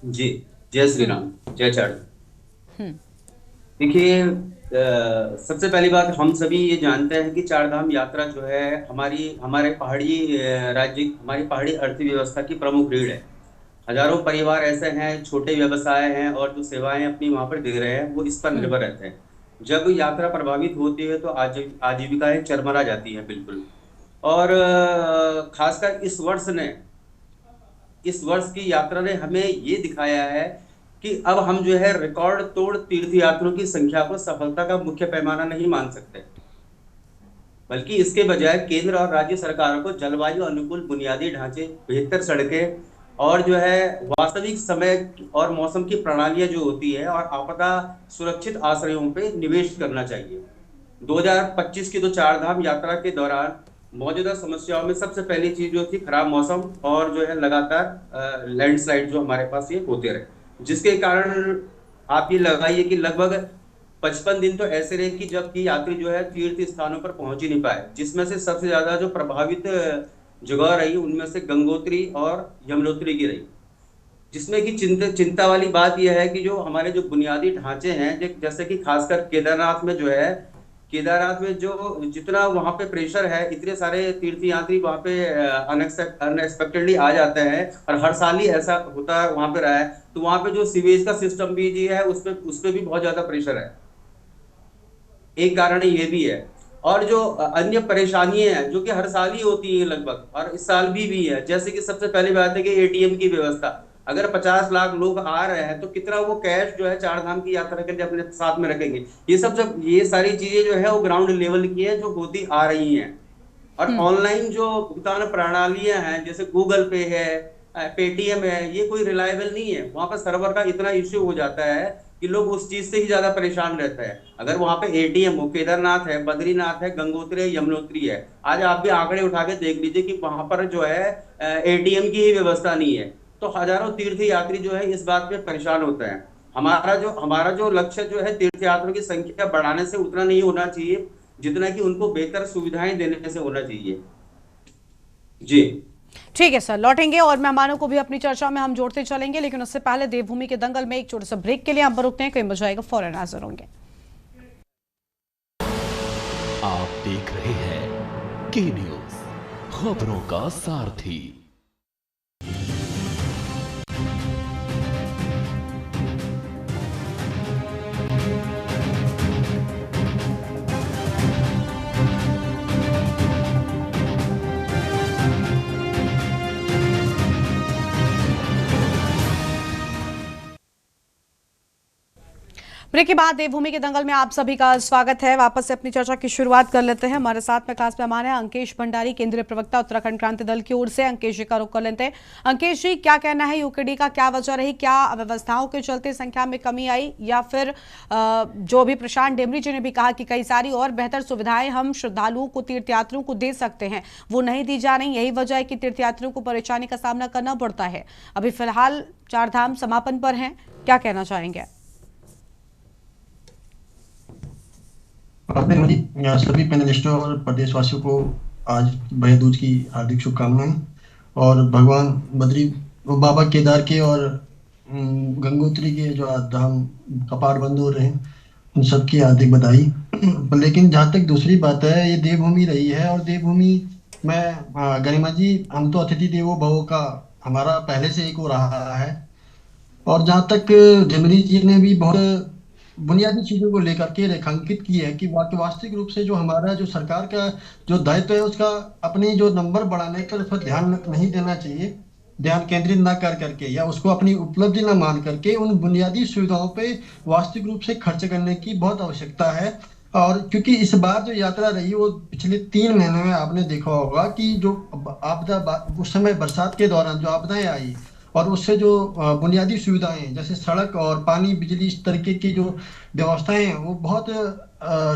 जी, जय श्री राम, जय चारधाम। देखिए, सबसे पहली बात, हम सभी ये जानते हैं कि चारधाम यात्रा जो है हमारे पहाड़ी राज्य, हमारी पहाड़ी अर्थव्यवस्था की प्रमुख रीढ़ है। हजारों परिवार ऐसे हैं, छोटे व्यवसाय हैं और जो सेवाएं अपनी वहां पर दे रहे हैं वो इस पर निर्भर रहते हैं। जब यात्रा प्रभावित होती है तो आजीविकाएं चरमरा जाती है बिल्कुल। और खासकर इस वर्ष की यात्रा ने हमें ये दिखाया है कि अब हम जो है रिकॉर्ड तोड़ तीर्थयात्रियों की संख्या को सफलता का मुख्य पैमाना नहीं मान सकते, बल्कि इसके बजाय केंद्र और राज्य सरकारों को जलवायु अनुकूल बुनियादी ढांचे, बेहतर सड़कें और जो है वास्तविक समय और मौसम की प्रणालियां जो होती है और आपदा सुरक्षित आश्रयों पे निवेश करना चाहिए। 2025 की तो चारधाम यात्रा के दौरान मौजूदा समस्याओं में सबसे पहली चीज जो थी खराब मौसम और जो है लगातार लैंडस्लाइड जो हमारे पास ये होते रहे, जिसके कारण आप ये लगाइए कि लगभग 55 दिन तो ऐसे रहे कि जबकि यात्री जो है तीर्थ स्थानों पर पहुंच ही नहीं पाए, जिसमें से सबसे ज्यादा जो प्रभावित जगह रही उनमें से गंगोत्री और यमुनोत्री की रही। जिसमें कि चिंता वाली बात यह है कि जो हमारे जो बुनियादी ढांचे हैं, जैसे कि खासकर केदारनाथ में जो जितना वहां पे प्रेशर है, इतने सारे तीर्थयात्री वहां पे अनएक्सपेक्टेडली आ जाते हैं और हर साल ही ऐसा होता है वहां पे रहा है। तो वहां पे जो सीवेज का सिस्टम भी जी है उस पे भी बहुत ज्यादा प्रेशर है, एक कारण ये भी है। और जो अन्य परेशानियां हैं जो कि हर साल ही होती है लगभग, और इस साल भी है, जैसे कि सबसे पहली बात है कि एटीएम की व्यवस्था। अगर 50 लाख लोग आ रहे हैं तो कितना वो कैश जो है चारधाम की यात्रा के लिए अपने साथ में रखेंगे? ये सारी चीजें जो है वो ग्राउंड लेवल की है जो होती आ रही हैं। और ऑनलाइन जो भुगतान प्रणालियां हैं जैसे गूगल पे है, पेटीएम है, ये कोई रिलायबल नहीं है। वहां पर सर्वर का इतना इश्यू हो जाता है कि लोग उस चीज से ही ज्यादा परेशान रहते हैं। अगर वहां पे एटीएम हो, केदारनाथ है, बद्रीनाथ है, गंगोत्री है, यमुनोत्री है, आज आप भी आंकड़े उठा के देख लीजिए कि वहां पर जो है एटीएम की ही व्यवस्था नहीं है, तो हजारों तीर्थयात्री जो है इस बात पे परेशान होते हैं। हमारा जो लक्ष्य जो है तीर्थयात्रियों की संख्या बढ़ाने से उतना नहीं होना चाहिए जितना कि उनको बेहतर सुविधाएं देने से होना चाहिए। जी ठीक है सर, लौटेंगे और मेहमानों को भी अपनी चर्चा में हम जोड़ते चलेंगे, लेकिन उससे पहले देवभूमि के दंगल में एक छोटे सा ब्रेक के लिए हम रुकते हैं। कहीं मजा आएगा, फौरन हाजिर होंगे। आप देख रहे हैं के न्यूज, खबरों का सारथी। ब्रेक के बाद देवभूमि के दंगल में आप सभी का स्वागत है। वापस से अपनी चर्चा की शुरुआत कर लेते हैं। हमारे साथ में खास मेहमान है अंकेश भंडारी, केंद्रीय प्रवक्ता उत्तराखंड क्रांति दल की ओर से। अंकेश जी का रुख कर लेते हैं। अंकेश जी, क्या कहना है यूकेडी का? क्या वजह रही? क्या व्यवस्थाओं के चलते संख्या में कमी आई, या फिर जो भी प्रशांत डिमरी जी ने भी कहा कि कई सारी और बेहतर सुविधाएं हम श्रद्धालुओं को, तीर्थयात्रियों को दे सकते हैं, वो नहीं दी जा रही, यही वजह है कि तीर्थयात्रियों को परेशानी का सामना करना पड़ता है? अभी फिलहाल चारधाम समापन पर हैं, क्या कहना चाहेंगे? सभी पैनलिस्टों और प्रदेशवासियों को आज भैया दूज की हार्दिक शुभकामनाएं, और भगवान बाबा केदार के और गंगोत्री के जो धाम कपाट बंद हो रहे हैं उन सबकी हार्दिक बधाई। लेकिन जहाँ तक दूसरी बात है, ये देवभूमि रही है और देवभूमि में गरिमा जी, हम तो अतिथि देवो भव का हमारा पहले से एक हो रहा है। और जहाँ तक डिमरी जी ने भी बहुत बुनियादी चीजों को लेकर के रेखांकित की है कि वास्तविक रूप से जो हमारा जो सरकार का जो दायित्व है उसका अपनी जो नंबर बढ़ाने पर उस पर ध्यान नहीं देना चाहिए, ध्यान केंद्रित ना कर करके या उसको अपनी उपलब्धि ना मान करके उन बुनियादी सुविधाओं पे वास्तविक रूप से खर्च करने की बहुत आवश्यकता है। और क्योंकि इस बार जो यात्रा रही वो पिछले 3 महीने में आपने देखा होगा कि जो उस समय बरसात के दौरान जो आपदाएं आई और उससे जो बुनियादी सुविधाएं जैसे सड़क और पानी बिजली इस तरीके की जो व्यवस्थाएं हैं वो बहुत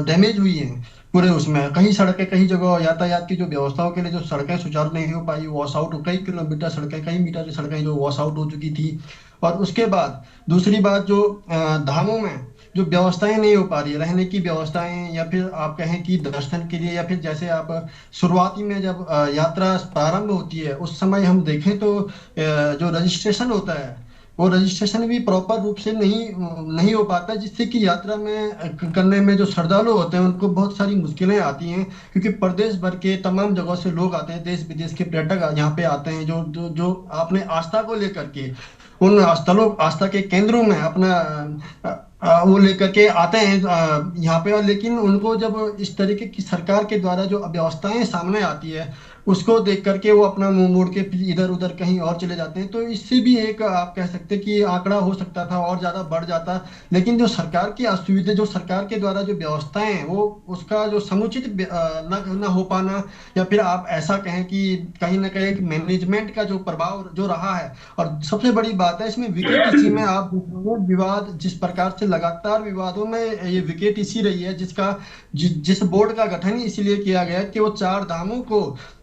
डैमेज हुई हैं पूरे उसमें। कई सड़कें कई जगह यातायात की जो व्यवस्थाओं के लिए जो सड़कें सुचारू नहीं हो पाई, वॉश आउट, कई किलोमीटर सड़कें कई मीटर की सड़कें जो वॉश आउट हो चुकी थी। और उसके बाद दूसरी बात जो धामों में जो व्यवस्थाएं नहीं हो पा रही है, रहने की व्यवस्थाएं या फिर आप कहें कि दर्शन के लिए या फिर जैसे आप शुरुआती में जब यात्रा प्रारंभ होती है उस समय हम देखें तो जो रजिस्ट्रेशन होता है वो रजिस्ट्रेशन भी प्रॉपर रूप से नहीं हो पाता, जिससे कि यात्रा में करने में जो श्रद्धालु होते हैं उनको बहुत सारी मुश्किलें आती हैं, क्योंकि प्रदेश भर के तमाम जगहों से लोग आते हैं, देश विदेश के पर्यटक यहाँ पे आते हैं जो आपने आस्था को लेकर के उन आस्था के केंद्रों में अपना वो लेकर के आते हैं यहाँ पे। लेकिन उनको जब इस तरीके की सरकार के द्वारा जो व्यवस्थाएं सामने आती है उसको देख करके वो अपना मुंह मोड़ के इधर उधर कहीं और चले जाते हैं। तो इससे भी एक आप कह सकते हैं कि आंकड़ा हो सकता था और ज्यादा बढ़ जाता। लेकिन जो सरकार की असुविधा, जो सरकार के द्वारा जो व्यवस्थाएं हैं वो उसका जो समुचित न हो पाना, या फिर आप ऐसा कहें कि कहीं ना कहीं मैनेजमेंट का जो प्रभाव जो रहा है। और सबसे बड़ी बात है इसमें विकेट इसी में आप विवाद, जिस प्रकार से लगातार विवादों में ये विकेट इसी रही है, जिस बोर्ड का गठन इसलिए किया गया कि वो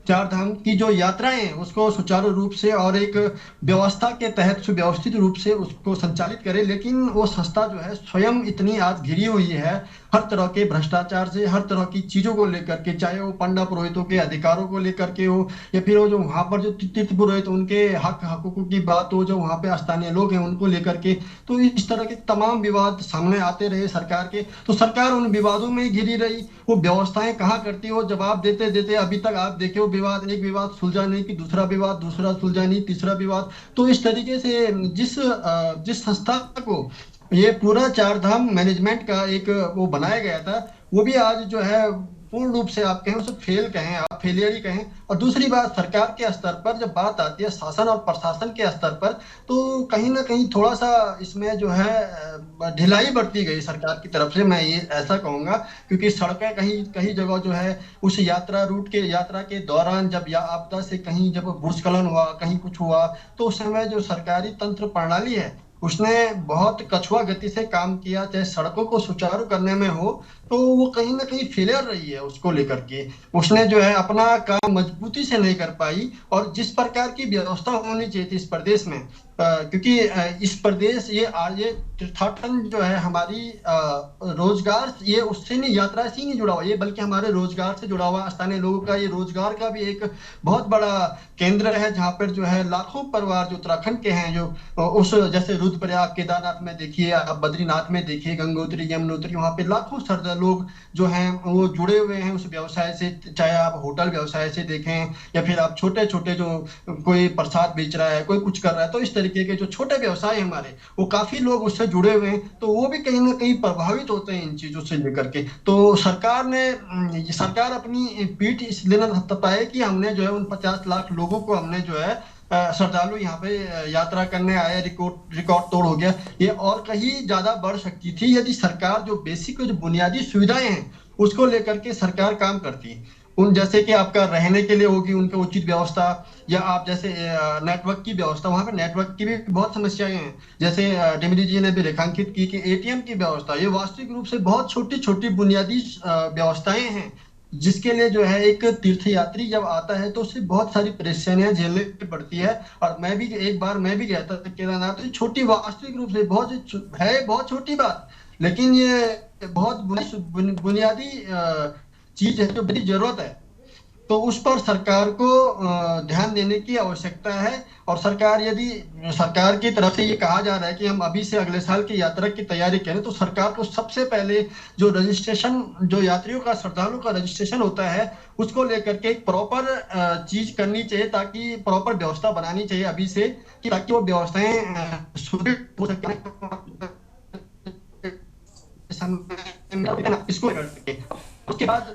चार धाम की जो यात्राएं हैं उसको सुचारू रूप से और एक व्यवस्था के तहत सुव्यवस्थित रूप से उसको संचालित करे। लेकिन वो संस्था जो है स्वयं इतनी आज घिरी हुई है हर तरह के भ्रष्टाचार से, हर तरह की चीजों को लेकर के, चाहे वो पंडा पुरोहितों के अधिकारों को लेकर के हो या फिर वो जो वहां पर जो तीर्थ पुरोहित उनके हकों की बात हो, जो वहां पे स्थानीय लोग हैं उनको लेकर के। तो इस तरह के तमाम विवाद सामने आते रहे सरकार के, तो सरकार उन विवादों में घिरी रही। वो व्यवस्थाएं कहाँ करती हो, जवाब देते देते अभी तक आप देखे हो विवाद, एक विवाद सुलझा नहीं कि दूसरा विवाद, दूसरा सुलझा नहीं तीसरा विवाद। तो इस तरीके से जिस संस्था को ये पूरा चार धाम मैनेजमेंट का एक वो बनाया गया था वो भी आज जो है पूर्ण रूप से आप कहें उसे फेल कहें, आप फेलियर ही कहें। और दूसरी बात, सरकार के स्तर पर जब बात आती है शासन और प्रशासन के स्तर पर, तो कहीं ना कहीं थोड़ा सा इसमें जो है ढिलाई बरती गई सरकार की तरफ से, मैं ये ऐसा कहूंगा। क्योंकि सड़कें कहीं जगह जो है उस यात्रा के दौरान जब या आपदा से कहीं जब भूस्खलन हुआ, कहीं कुछ हुआ, तो उस समय जो सरकारी तंत्र प्रणाली है उसने बहुत कछुआ गति से काम किया, चाहे सड़कों को सुचारू करने में हो तो वो कहीं ना कहीं फेलियर रही है। उसको लेकर के उसने जो है अपना काम मजबूती से नहीं कर पाई। और जिस प्रकार की व्यवस्था होनी चाहिए थी इस प्रदेश में, क्योंकि इस प्रदेश ये तीर्थाटन जो है हमारी रोजगार, ये उससे नहीं, यात्रा से ही नहीं जुड़ा हुआ ये, बल्कि हमारे रोजगार से जुड़ा हुआ स्थानीय लोगों का ये रोजगार का भी एक बहुत बड़ा केंद्र है, जहाँ पर जो है लाखों परिवार जो उत्तराखंड के हैं, जो उस जैसे रुद्रप्रयाग, केदारनाथ में देखिए, आप बद्रीनाथ में देखिए, गंगोत्री, यमुनोत्री, वहाँ पे लाखों श्रद्धालु लोग जो हैं वो जुड़े हुए हैं उस व्यवसाय से। चाहे आप होटल व्यवसाय से देखें या फिर आप छोटे छोटे जो कोई प्रसाद बेच रहा है, कोई कुछ कर रहा है, तो इस तरीके के जो छोटे व्यवसाय हमारे वो काफी लोग उससे जुड़े हुए हैं, तो वो भी कहीं ना कहीं प्रभावित होते हैं इन चीजों से लेकर के। तो सरकार अपनी पीठ इसलिए न थपथपाए कि हमने जो है उन 50 लाख लोगों को हमने जो है श्रद्धालु यहाँ पे यात्रा करने आए, रिकॉर्ड तोड़ हो गया। ये और कहीं ज्यादा बढ़ सकती थी यदि सरकार जो बेसिक जो बुनियादी सुविधाएं हैं उसको लेकर के सरकार काम करती। उन जैसे कि आपका रहने के लिए होगी उनके उचित व्यवस्था, या आप जैसे नेटवर्क की व्यवस्था, वहाँ पे नेटवर्क की भी बहुत समस्याएं हैं। जैसे डिमरी जी ने भी रेखांकित की कि एटीएम की व्यवस्था, ये वास्तविक रूप से बहुत छोटी छोटी बुनियादी व्यवस्थाएं हैं, जिसके लिए जो है एक तीर्थयात्री जब आता है तो उसे बहुत सारी परेशानियां झेलनी पड़ती है। और एक बार मैं भी गया था केदारनाथ, तो छोटी, वास्तविक रूप से बहुत छोटी बात, लेकिन ये बहुत बुनियादी चीज है जो बड़ी जरूरत है। तो उस पर सरकार को ध्यान देने की आवश्यकता है। और यदि सरकार की तरफ से ये कहा जा रहा है कि हम अभी से अगले साल की यात्रा की तैयारी करें, तो सरकार को सबसे पहले जो रजिस्ट्रेशन, जो यात्रियों का, श्रद्धालुओं का रजिस्ट्रेशन होता है, उसको लेकर के एक प्रॉपर चीज करनी चाहिए, ताकि प्रॉपर व्यवस्था बनानी चाहिए अभी से, ताकि वो व्यवस्थाएं सुदृढ़ हो सके। इसको उसके बाद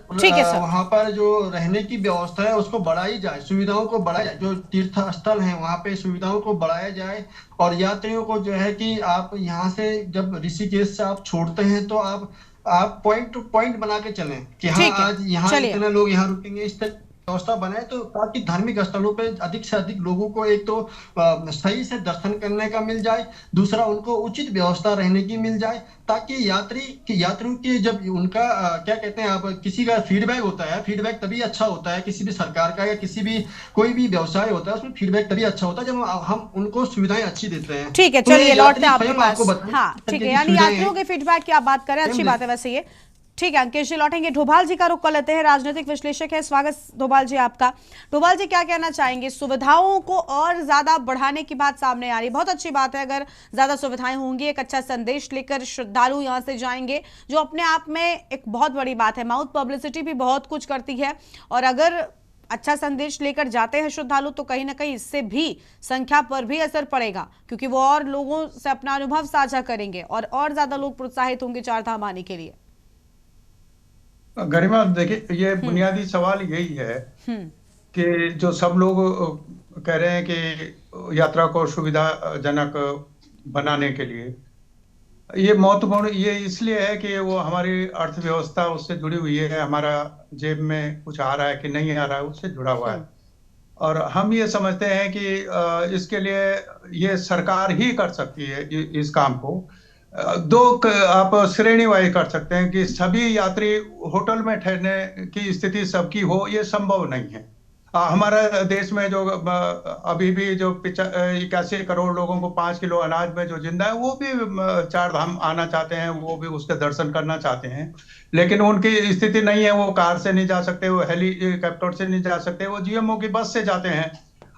वहाँ पर जो रहने की व्यवस्था है उसको बढ़ाई जाए, सुविधाओं को बढ़ाया जाए, जो तीर्थ स्थल हैं वहाँ पे सुविधाओं को बढ़ाया जाए। और यात्रियों को जो है कि आप यहाँ से जब ऋषिकेश से आप छोड़ते हैं तो आप पॉइंट टू पॉइंट बना के चलें कि हाँ आज यहाँ इतने लोग यहाँ रुकेंगे, इस तरह व्यवस्था बनाए, तो ताकि धार्मिक स्थलों पे अधिक से अधिक लोगों को एक तो सही से दर्शन करने का मिल जाए, दूसरा उनको उचित व्यवस्था रहने की मिल जाए, ताकि यात्रियों की जब उनका क्या कहते हैं, आप किसी का फीडबैक होता है, फीडबैक तभी अच्छा होता है, किसी भी सरकार का या किसी भी कोई भी व्यवसाय होता है उसमें फीडबैक तभी अच्छा होता है जब हम उनको सुविधाएं अच्छी देते हैं। ठीक है, चलिए लौटते हैं आपके पास। हाँ ठीक है, यानी यात्रियों के फीडबैक की आप बात करें, अच्छी बात है वैसे ये। ठीक है अंकेश जी, लौटेंगे। डोभाल जी का रुख कर लेते हैं, राजनीतिक विश्लेषक है। स्वागत डोभाल जी आपका। डोभाल जी क्या कहना चाहेंगे? सुविधाओं को और ज्यादा बढ़ाने की बात सामने आ रही है, बहुत अच्छी बात है अगर ज्यादा सुविधाएं होंगी, एक अच्छा संदेश लेकर श्रद्धालु यहाँ से जाएंगे, जो अपने आप में एक बहुत बड़ी बात है। माउथ पब्लिसिटी भी बहुत कुछ करती है, और अगर अच्छा संदेश लेकर जाते हैं श्रद्धालु तो कहीं ना कहीं इससे भी संख्या पर भी असर पड़ेगा, क्योंकि वो और लोगों से अपना अनुभव साझा करेंगे और ज्यादा लोग प्रोत्साहित होंगे चार धाम आने के लिए। गरिमा देखिए, ये बुनियादी सवाल यही है कि जो सब लोग कह रहे हैं कि यात्रा को सुविधाजनक बनाने के लिए, ये महत्वपूर्ण ये इसलिए है कि वो हमारी अर्थव्यवस्था उससे जुड़ी हुई है, हमारा जेब में कुछ आ रहा है कि नहीं आ रहा है उससे जुड़ा हुआ है। और हम ये समझते हैं कि इसके लिए ये सरकार ही कर सकती है इस काम को। दो आप श्रेणी वाइज कर सकते हैं कि सभी यात्री होटल में ठहरने की स्थिति सबकी हो, ये संभव नहीं है। हमारा देश में जो अभी भी जो 81 करोड़ लोगों को 5 किलो अनाज में जो जिंदा है, वो भी चार धाम आना चाहते हैं, वो भी उसके दर्शन करना चाहते हैं, लेकिन उनकी स्थिति नहीं है, वो कार से नहीं जा सकते, वो हेलीकॉप्टर से नहीं जा सकते, वो जीएमओ की बस से जाते हैं।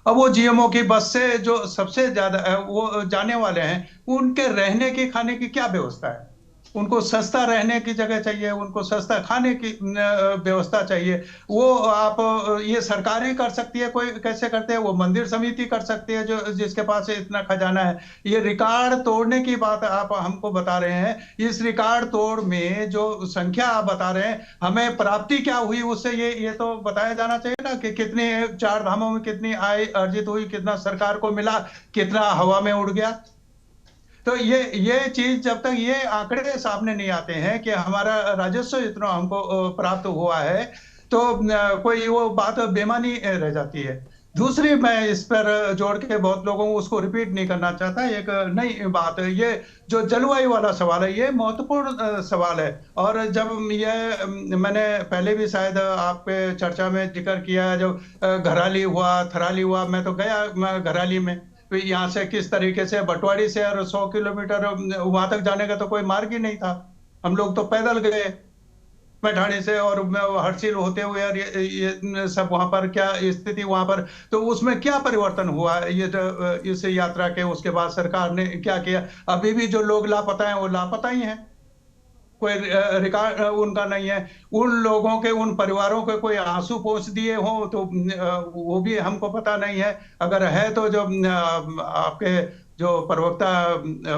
अब वो जीएमओ की बस से जो सबसे ज्यादा वो जाने वाले हैं, उनके रहने की खाने की क्या व्यवस्था है? उनको सस्ता रहने की जगह चाहिए, उनको सस्ता खाने की व्यवस्था चाहिए। वो आप ये सरकारें कर सकती है, कोई कैसे करते हैं? वो मंदिर समिति कर सकती है, जो जिसके पास इतना खजाना है। ये रिकॉर्ड तोड़ने की बात आप हमको बता रहे हैं, इस रिकॉर्ड तोड़ में जो संख्या आप बता रहे हैं, हमें प्राप्ति क्या हुई उससे ये तो बताया जाना चाहिए ना कि कितनी चार धामों में कितनी आय अर्जित हुई, कितना सरकार को मिला, कितना हवा में उड़ गया। तो ये चीज जब तक ये आंकड़े सामने नहीं आते हैं कि हमारा राजस्व इतना हमको प्राप्त हुआ है, तो कोई वो बात बेमानी रह जाती है। दूसरी, मैं इस पर जोड़ के बहुत लोगों को उसको रिपीट नहीं करना चाहता, एक नई बात, ये जो जलवायु वाला सवाल है, ये महत्वपूर्ण सवाल है। और जब ये मैंने पहले भी शायद आपके चर्चा में जिक्र किया, जब घराली हुआ, थराली हुआ, मैं तो गया घराली में, तो यहाँ से किस तरीके से बटवाड़ी से और 100 किलोमीटर वहां तक जाने का तो कोई मार्ग ही नहीं था, हम लोग तो पैदल गए मैठाणी से और हरसिल होते हुए, और ये सब वहां पर क्या स्थिति वहां पर, तो उसमें क्या परिवर्तन हुआ ये इस यात्रा के उसके बाद सरकार ने क्या किया? अभी भी जो लोग लापता हैं वो लापता ही हैं, कोई रिकॉर्ड उनका नहीं है। उन लोगों के, उन परिवारों के कोई आंसू पोंछ दिए हो तो वो भी हमको पता नहीं है। अगर है तो जो आपके जो प्रवक्ता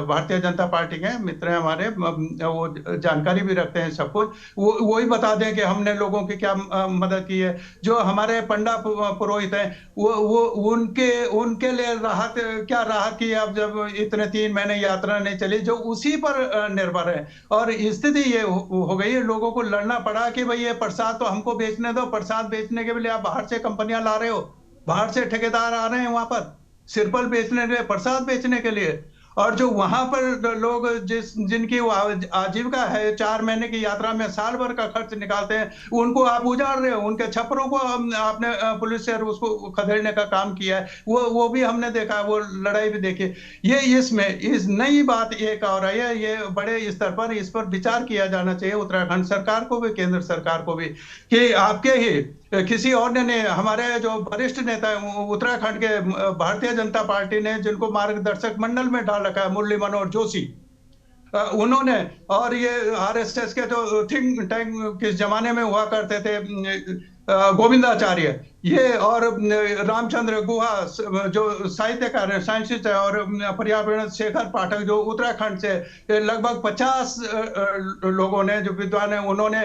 भारतीय जनता पार्टी के मित्र हैं हमारे, वो जानकारी भी रखते हैं सब कुछ, वो ही बता दें कि हमने लोगों की क्या मदद की है। जो हमारे पंडा पुरोहित हैं, वो उनके लिए क्या राहत की अब जब इतने 3 महीने यात्रा नहीं चली, जो उसी पर निर्भर है। और स्थिति ये हो गई है, लोगों को लड़ना पड़ा कि भाई ये प्रसाद तो हमको बेचने दो, प्रसाद बेचने के लिए आप बाहर से कंपनियां ला रहे हो, बाहर से ठेकेदार आ रहे हैं वहां पर सिरपल बेचने के लिए, प्रसाद बेचने के लिए। और जो वहां पर लोग जिनकी आजीविका है 4 महीने की यात्रा में साल भर का खर्च निकालते हैं, उनको आप उजाड़ रहे हो। उनके छप्परों को आपने पुलिस से उसको खदेड़ने का काम किया है, वो भी हमने देखा, वो लड़ाई भी देखी। ये इस नई बात एक और है, ये बड़े स्तर पर इस पर विचार किया जाना चाहिए उत्तराखंड सरकार को भी, केंद्र सरकार को भी, कि आपके ही किसी और ने नहीं। हमारे जो वरिष्ठ नेता है उत्तराखंड के भारतीय जनता पार्टी ने, जिनको मार्गदर्शक मंडल में डाल रखा है, मुरली मनोहर जोशी, उन्होंने, और ये आरएसएस के जो थिंक टैंक किस जमाने में हुआ करते थे, गोविंदाचार्य, ये और रामचंद्र गुहा जो साहित्यकार हैं, साइंटिस्ट है, और पर्यावरण शेखर पाठक जो उत्तराखंड से, लगभग 50 लोगों ने जो विद्वान हैं, उन्होंने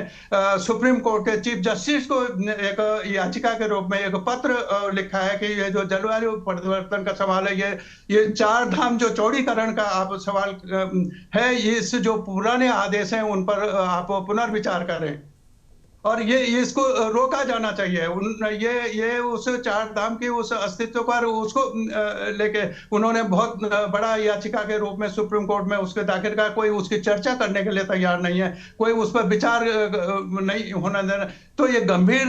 सुप्रीम कोर्ट के चीफ जस्टिस को एक याचिका के रूप में एक पत्र लिखा है कि ये जो जलवायु परिवर्तन का सवाल है, ये 4 धाम जो चौड़ीकरण का आप सवाल है, इस जो पुराने आदेश हैं उन पर आप पुनर्विचार करें और ये इसको रोका जाना चाहिए। ये उस 4 धाम के उस अस्तित्व पर उसको लेके उन्होंने बहुत बड़ा याचिका के रूप में सुप्रीम कोर्ट में उसके दाखिल का, कोई उसकी चर्चा करने के लिए तैयार नहीं है, कोई उस पर विचार नहीं होना देना। तो ये गंभीर,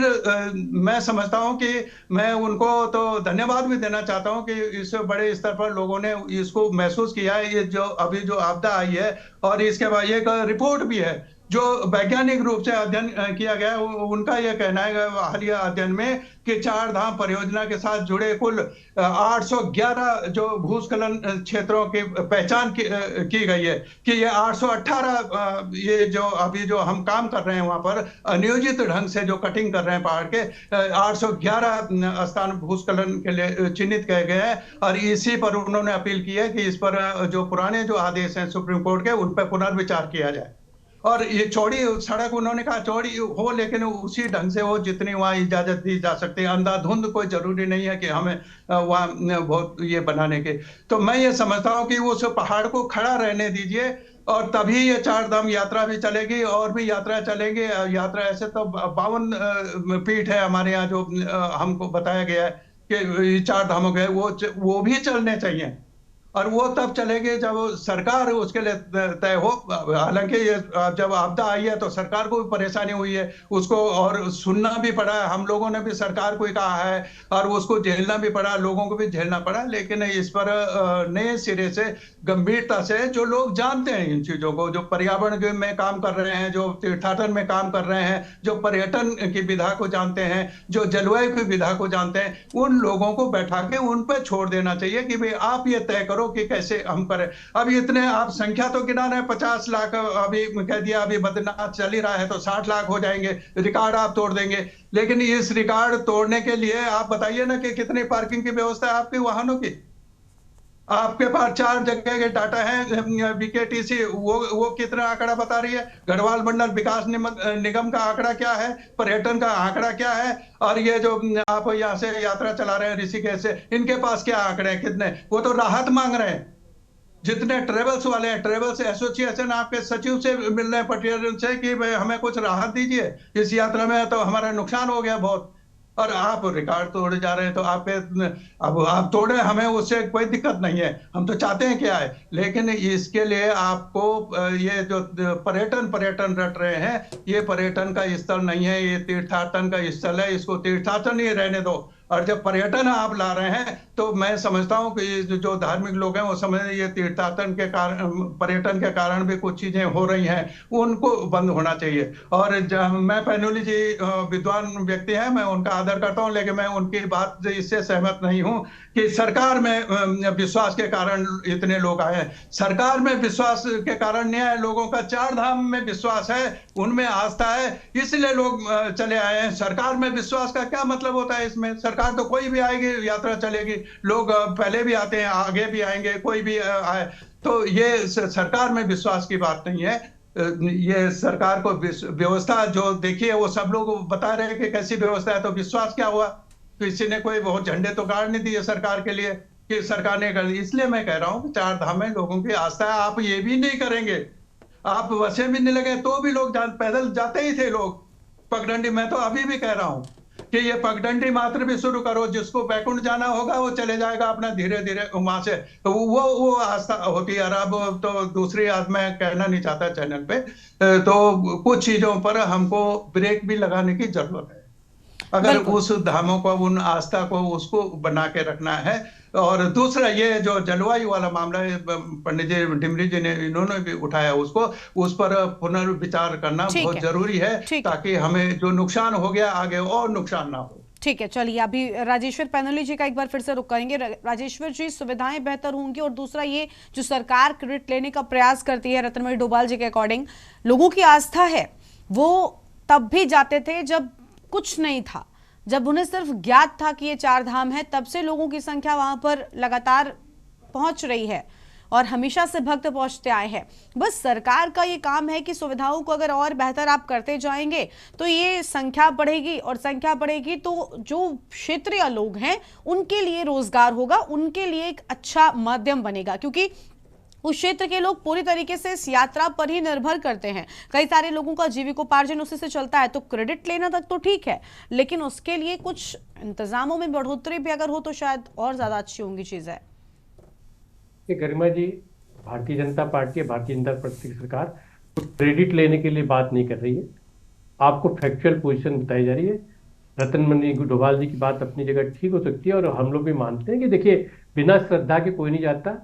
मैं समझता हूं कि मैं उनको तो धन्यवाद भी देना चाहता हूं कि इस बड़े स्तर पर लोगों ने इसको महसूस किया है। ये जो अभी जो आपदा आई है और इसके बाद एक रिपोर्ट भी है जो वैज्ञानिक रूप से अध्ययन किया गया, उनका यह कहना है हालिया अध्ययन में कि 4 धाम परियोजना के साथ जुड़े कुल 811 जो भूस्खलन क्षेत्रों की पहचान की गई है, कि ये 818 ये जो अभी जो हम काम कर रहे हैं वहां पर अनियोजित ढंग से जो कटिंग कर रहे हैं पहाड़ के, 811 स्थान भूस्खलन के लिए चिन्हित किए गए हैं। और इसी पर उन्होंने अपील की है कि इस पर जो पुराने जो आदेश हैं सुप्रीम कोर्ट के, उन पर पुनर्विचार किया जाए। और ये चौड़ी सड़क, उन्होंने कहा चौड़ी हो लेकिन उसी ढंग से हो जितनी वहाँ इजाजत दी जा सकती है। अंधाधुंध कोई जरूरी नहीं है कि हमें वहाँ बहुत ये बनाने के। तो मैं ये समझता हूँ कि उस पहाड़ को खड़ा रहने दीजिए और तभी ये 4 धाम यात्रा भी चलेगी और भी यात्रा चलेंगे। यात्रा ऐसे तो 52 पीठ है हमारे यहाँ जो हमको बताया गया है कि 4 धामों के, वो भी चलने चाहिए और वो तब चलेंगे जब सरकार उसके लिए तय हो। हालांकि ये जब आपदा आई है तो सरकार को भी परेशानी हुई है, उसको और सुनना भी पड़ा है, हम लोगों ने भी सरकार को ही कहा है और उसको झेलना भी पड़ा, लोगों को भी झेलना पड़ा। लेकिन इस पर नए सिरे से गंभीरता से जो लोग जानते हैं इन चीजों को, जो पर्यावरण में काम कर रहे हैं, जो तीर्थाटन में काम कर रहे हैं, जो पर्यटन की विधा को जानते हैं, जो जलवायु की विधा को जानते हैं, उन लोगों को बैठा के उन पर छोड़ देना चाहिए कि भाई आप ये तय करो कि कैसे हम करें। अब इतने आप संख्या तो गिना रहे हैं, 50 लाख अभी कह दिया, अभी बद्रीनाथ चल ही रहा है तो 60 लाख हो जाएंगे, रिकॉर्ड आप तोड़ देंगे। लेकिन इस रिकॉर्ड तोड़ने के लिए आप बताइए ना कि कितनी पार्किंग की व्यवस्था है आपके वाहनों की। आपके पास 4 जगह के डाटा है बीकेटीसी, वो कितना आंकड़ा बता रही है, गढ़वाल मंडल विकास निगम का आंकड़ा क्या है, पर्यटन का आंकड़ा क्या है, और ये जो आप यहाँ से यात्रा चला रहे हैं ऋषिकेश से, इनके पास क्या आंकड़े हैं, कितने? वो तो राहत मांग रहे हैं। जितने ट्रेवल्स वाले हैं, ट्रेवल्स एसोसिएशन आपके सचिव से मिल रहे हैं, पर्यटन से, कि भाई हमें कुछ राहत दीजिए इस यात्रा में, तो हमारा नुकसान हो गया बहुत, और आप रिकॉर्ड तोड़े जा रहे हैं। तो अब आप तोड़े, हमें उससे कोई दिक्कत नहीं है, हम तो चाहते हैं क्या है, लेकिन इसके लिए आपको ये जो पर्यटन रट रहे हैं, ये पर्यटन का स्थल नहीं है, ये तीर्थाटन का स्थल है, इसको तीर्थाटन ही रहने दो। और जब पर्यटन आप ला रहे हैं तो मैं समझता हूं कि जो धार्मिक लोग हैं वो समझ ये तीर्थाटन के कारण, पर्यटन के कारण भी कुछ चीजें हो रही हैं, उनको बंद होना चाहिए। और मैं पैनुली जी विद्वान व्यक्ति हैं, मैं उनका आदर करता हूं, लेकिन मैं उनकी बात से इससे सहमत नहीं हूं कि सरकार में विश्वास के कारण इतने लोग आए हैं। सरकार में विश्वास के कारण नहीं है, लोगों का 4 धाम में विश्वास है, उनमें आस्था है, इसलिए लोग चले आए हैं। सरकार में विश्वास का क्या मतलब होता है इसमें? सरकार तो कोई भी आएगी, यात्रा चलेगी, लोग पहले भी आते हैं, आगे भी आएंगे, कोई भी आए। तो ये सरकार में विश्वास की बात नहीं है, ये सरकार को व्यवस्था जो देखिए वो सब लोग बता रहे हैं कि कैसी व्यवस्था है, तो विश्वास क्या हुआ? किसी ने कोई बहुत झंडे तो गाड़ नहीं दिए सरकार के लिए कि सरकार ने कर दी। इसलिए मैं कह रहा हूँ कि 4 धाम में लोगों की आस्था है, आप ये भी नहीं करेंगे, आप बसें भी नहीं लगे तो भी लोग पैदल जाते ही थे लोग पगडंडी। मैं तो अभी भी कह रहा हूँ कि ये पगडंडी मात्र भी शुरू करो, जिसको बैकुंठ जाना होगा वो चले जाएगा अपना धीरे धीरे वहां से, तो वो आस्था होती है। अब तो दूसरी बात मैं कहना नहीं चाहता चैनल पे, तो कुछ चीजों पर हमको ब्रेक भी लगाने की जरूरत है। अगर उस धामों को, उन आस्था को, उसको बना के रखना है। और दूसरा ये जो जलवायु वाला मामला है, पंडित जी डिमरी जी ने इन्होंने भी उठाया, उसको उस पर पुनर्विचार करना बहुत जरूरी है, ताकि हमें जो नुकसान हो गया आगे और नुकसान ना हो। ठीक है, चलिए अभी राजेश्वर पैनोली जी का एक बार फिर से रुक करेंगे। राजेश्वर जी, सुविधाएं बेहतर होंगी और दूसरा ये जो सरकार क्रेडिट लेने का प्रयास करती है, रत्नमणि डोभाल जी के अकॉर्डिंग लोगों की आस्था है वो तब भी जाते थे जब कुछ नहीं था, जब उन्हें सिर्फ ज्ञात था कि ये 4 धाम है, तब से लोगों की संख्या वहां पर लगातार पहुंच रही है और हमेशा से भक्त पहुंचते आए हैं। बस सरकार का ये काम है कि सुविधाओं को अगर और बेहतर आप करते जाएंगे तो ये संख्या बढ़ेगी, और संख्या बढ़ेगी तो जो क्षेत्रीय लोग हैं उनके लिए रोजगार होगा, उनके लिए एक अच्छा माध्यम बनेगा, क्योंकि उस क्षेत्र के लोग पूरी तरीके से इस यात्रा पर ही निर्भर करते हैं। कई सारे लोगों का जीविकोपार्जन उसी से चलता है, तो क्रेडिट लेना तक तो ठीक है, लेकिन उसके लिए कुछ इंतजामों में बढ़ोतरी भी अगर हो तो शायद और ज्यादा अच्छी होंगी चीजें। गरिमा जी, भारतीय जनता पार्टी, भारतीय जनता पार्टी की सरकार क्रेडिट लेने के लिए बात नहीं कर रही है, आपको फैक्चुअल पोजीशन बताई जा रही है। रत्नमणि डोभाल जी की बात अपनी जगह ठीक हो सकती है और हम लोग भी मानते हैं कि देखिए, बिना श्रद्धा के कोई नहीं जाता।